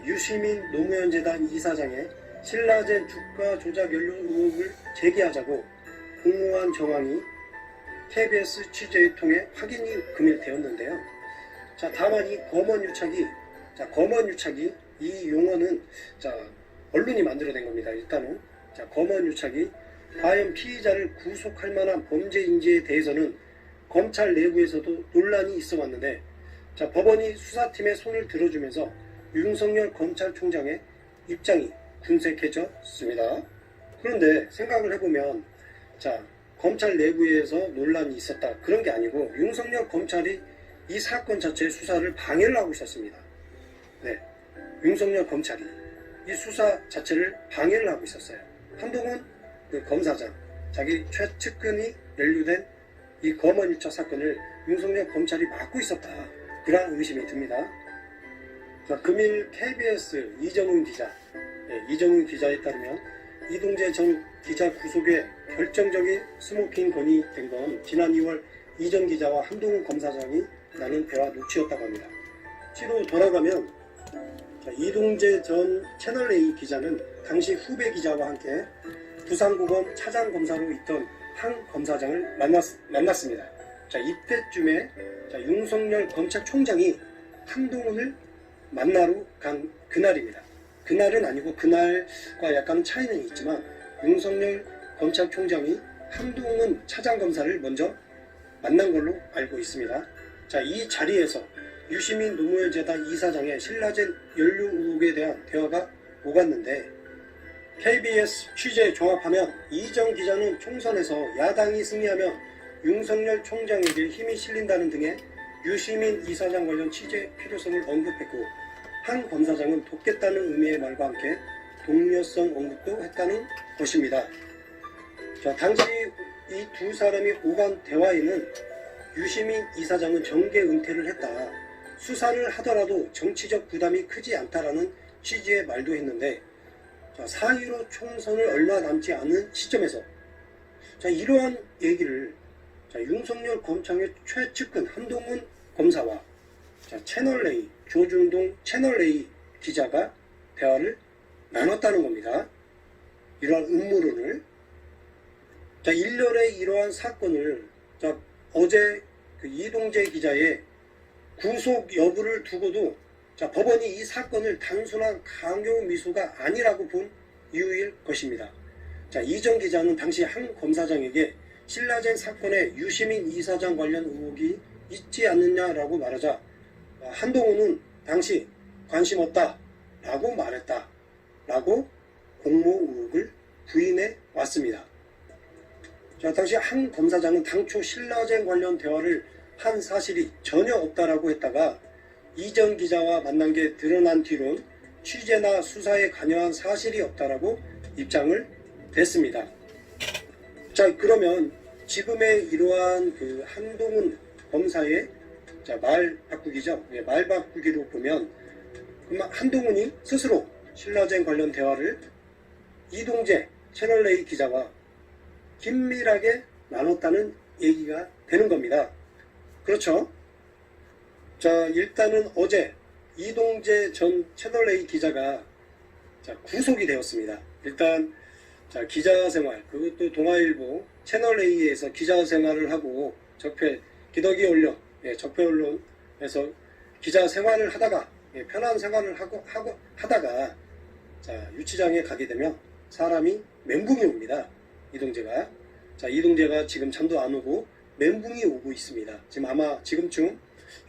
S2: 유시민 노무현재단 이사장의 신라젠 주가 조작 연루 의혹을 제기하자고 공모한 정황이 KBS 취재를 통해 확인이 금일되었는데요. 다만 이 검언 유착이 이 용어는 언론이 만들어낸 겁니다. 일단은 검언 유착이 과연 피의자를 구속할 만한 범죄인지에 대해서는 검찰 내부에서도 논란이 있어 왔는데 법원이 수사팀의 손을 들어주면서 윤석열 검찰총장의 입장이 궁색해졌습니다. 그런데 생각을 해보면 검찰 내부에서 논란이 있었다 그런 게 아니고 윤석열 검찰이 이 사건 자체의 수사를 방해를 하고 있었습니다. 네, 윤석열 검찰이 이 수사 자체를 방해를 하고 있었어요. 한동훈 검사장, 자기 최측근이 연루된 이 검언 유착 사건을 윤석열 검찰이 막고 있었다. 그런 의심이 듭니다. 금일 KBS 이정훈 기자에 따르면 이동재 전 기자 구속에 결정적인 스모킹 건이 된 건 지난 2월 이정 기자와 한동훈 검사장이 나눈 대화 녹취였다고 합니다. 뒤로 돌아가면 이동재 전 채널A 기자는 당시 후배 기자와 함께 부산고검 차장검사로 있던 한 검사장을 만났습니다. 이때쯤에 윤석열 검찰총장이 한동훈을 만나러 간 그날입니다. 그날은 아니고 그날과 약간 차이는 있지만 윤석열 검찰총장이 한동훈 차장검사를 먼저 만난 걸로 알고 있습니다. 이 자리에서 유시민 노무현재단 이사장의 신라젠 연루 의혹에 대한 대화가 오갔는데 KBS 취재 종합하면 이정 기자는 총선에서 야당이 승리하면 윤석열 총장에게 힘이 실린다는 등의 유시민 이사장 관련 취재 필요성을 언급했고 한 검사장은 돕겠다는 의미의 말과 함께 동료성 언급도 했다는 것입니다. 당시 이 두 사람이 오간 대화에는 유시민 이사장은 정계 은퇴를 했다. 수사를 하더라도 정치적 부담이 크지 않다라는 취지의 말도 했는데 4.15 총선을 얼마 남지 않은 시점에서 이러한 얘기를 윤석열 검찰의 최측근 한동훈 검사와 채널A 조중동 채널A 기자가 대화를 나눴다는 겁니다. 이러한 음모론을 일렬의 이러한 사건을 어제 이동재 기자의 구속 여부를 두고도 법원이 이 사건을 단순한 강요 미수가 아니라고 본 이유일 것입니다. 이정 기자는 당시 한 검사장에게 신라젠 사건에 유시민 이사장 관련 의혹이 있지 않느냐라고 말하자 한동훈은 당시 관심 없다 라고 말했다 라고 공모 의혹을 부인해 왔습니다. 당시 한 검사장은 당초 신라젠 관련 대화를 한 사실이 전혀 없다라고 했다가 이정 기자와 만난 게 드러난 뒤론 취재나 수사에 관여한 사실이 없다라고 입장을 냈습니다. 그러면 지금의 이러한 한동훈 검사의 말 바꾸기죠. 말 바꾸기로 보면 한동훈이 스스로 신라젠 관련 대화를 이동재 채널A 기자와 긴밀하게 나눴다는 얘기가 되는 겁니다. 그렇죠? 일단은 어제 이동재 전 채널A 기자가 구속이 되었습니다. 일단 기자 생활, 그것도 동아일보 채널A에서 기자 생활을 하고 기덕이 언론, 적폐 언론에서 기자 생활을 하다가 편한 생활을 하다가 유치장에 가게 되면 사람이 멘붕이 옵니다. 이동재가 지금 잠도 안 오고 멘붕이 오고 있습니다. 지금 아마 지금쯤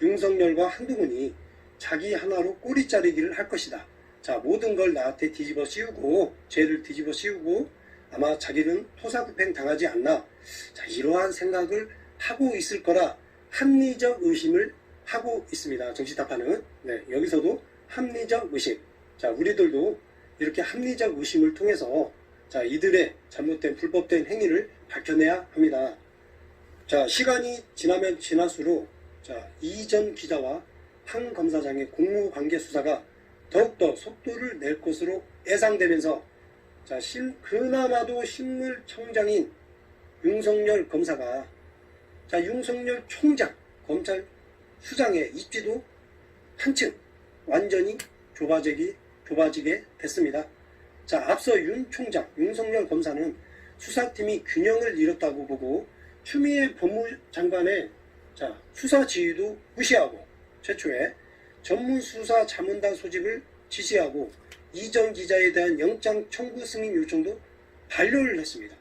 S2: 윤석열과 한동훈이 자기 하나로 꼬리 자르기를 할 것이다. 자, 모든 걸 나한테 뒤집어 씌우고, 죄를 뒤집어 씌우고, 아마 자기는 토사구팽 당하지 않나. 자, 이러한 생각을 하고 있을 거라 합리적 의심을 하고 있습니다. 정치타파는. 네, 여기서도 합리적 의심. 자, 우리들도 이렇게 합리적 의심을 통해서 자, 이들의 잘못된 불법된 행위를 밝혀내야 합니다. 자, 시간이 지나면 지날수록 자, 이 전 기자와 한 검사장의 공무관계 수사가 더욱더 속도를 낼 것으로 예상되면서 자, 그나마도 식물청장인 윤석열 검사가 자, 윤석열 총장 검찰 수장의 입지도 한층 완전히 좁아지게 됐습니다. 자, 앞서 윤 총장, 윤석열 검사는 수사팀이 균형을 잃었다고 보고 추미애 법무장관의 자, 수사 지휘도 무시하고 최초에 전문수사자문단 소집을 지시하고 이전 기자에 대한 영장 청구 승인 요청도 반려를 했습니다.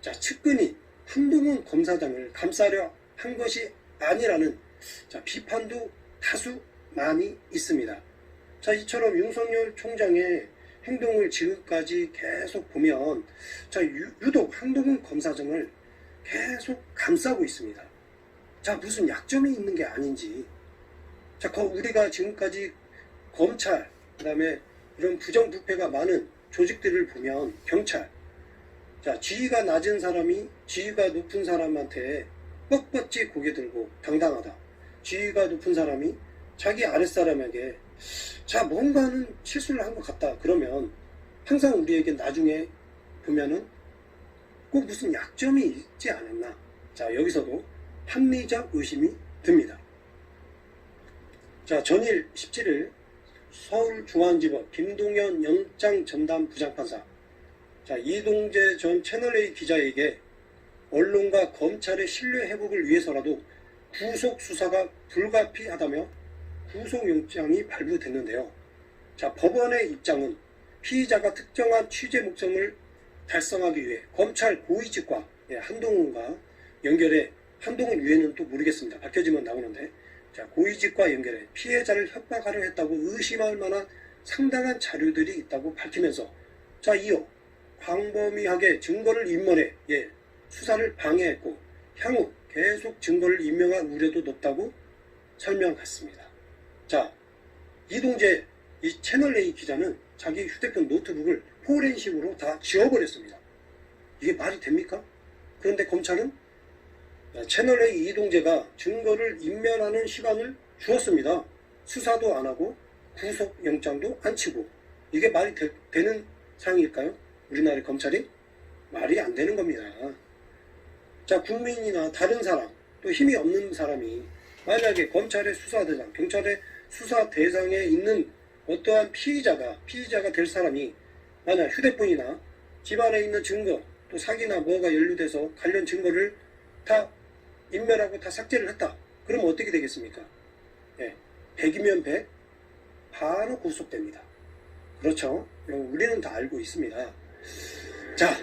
S2: 자, 측근이 한동훈 검사장을 감싸려 한 것이 아니라는 자, 비판도 다수 많이 있습니다. 자, 이처럼 윤석열 총장의 행동을 지금까지 계속 보면 자, 유독 한동훈 검사장을 계속 감싸고 있습니다. 자, 무슨 약점이 있는 게 아닌지. 자, 우리가 지금까지 검찰, 그 다음에 이런 부정부패가 많은 조직들을 보면 경찰, 자, 지위가 낮은 사람이 지위가 높은 사람한테 뻣뻣이 고개 들고 당당하다. 지위가 높은 사람이 자기 아랫사람에게 자, 뭔가는 실수를 한 것 같다. 그러면 항상 우리에게 나중에 보면은 꼭 무슨 약점이 있지 않았나. 자, 여기서도 합리적 의심이 듭니다. 자, 전일 17일 서울중앙지법 김동연 영장전담 부장판사 자, 이동재 전 채널A 기자에게 언론과 검찰의 신뢰 회복을 위해서라도 구속 수사가 불가피하다며 구속영장이 발부됐는데요. 자, 법원의 입장은 피의자가 특정한 취재 목적을 달성하기 위해 검찰 고위직과 한동훈과 연결해 한동훈 위에는 또 모르겠습니다. 밝혀지면 나오는데 자, 고위직과 연결해 피해자를 협박하려 했다고 의심할 만한 상당한 자료들이 있다고 밝히면서 자, 이어 광범위하게 증거를 인멸해 수사를 방해했고 향후 계속 증거를 인멸할 우려도 높다고 설명했습니다. 자, 이동재 이 채널A 기자는 자기 휴대폰 노트북을 포렌식으로 다 지워버렸습니다. 이게 말이 됩니까? 그런데 검찰은 채널A 이동재가 증거를 인멸하는 시간을 주었습니다. 수사도 안 하고 구속영장도 안 치고 이게 말이 되는 상황일까요? 우리나라의 검찰이? 말이 안 되는 겁니다. 자, 국민이나 다른 사람 또 힘이 없는 사람이 만약에 검찰의 수사대장, 경찰의 수사대상에 있는 어떠한 피의자가 될 사람이 만약 휴대폰이나 집안에 있는 증거 또 사기나 뭐가 연루돼서 관련 증거를 다 인멸하고 다 삭제를 했다. 그러면 어떻게 되겠습니까? 100이면 100 바로 구속됩니다. 그렇죠? 우리는 다 알고 있습니다. 자,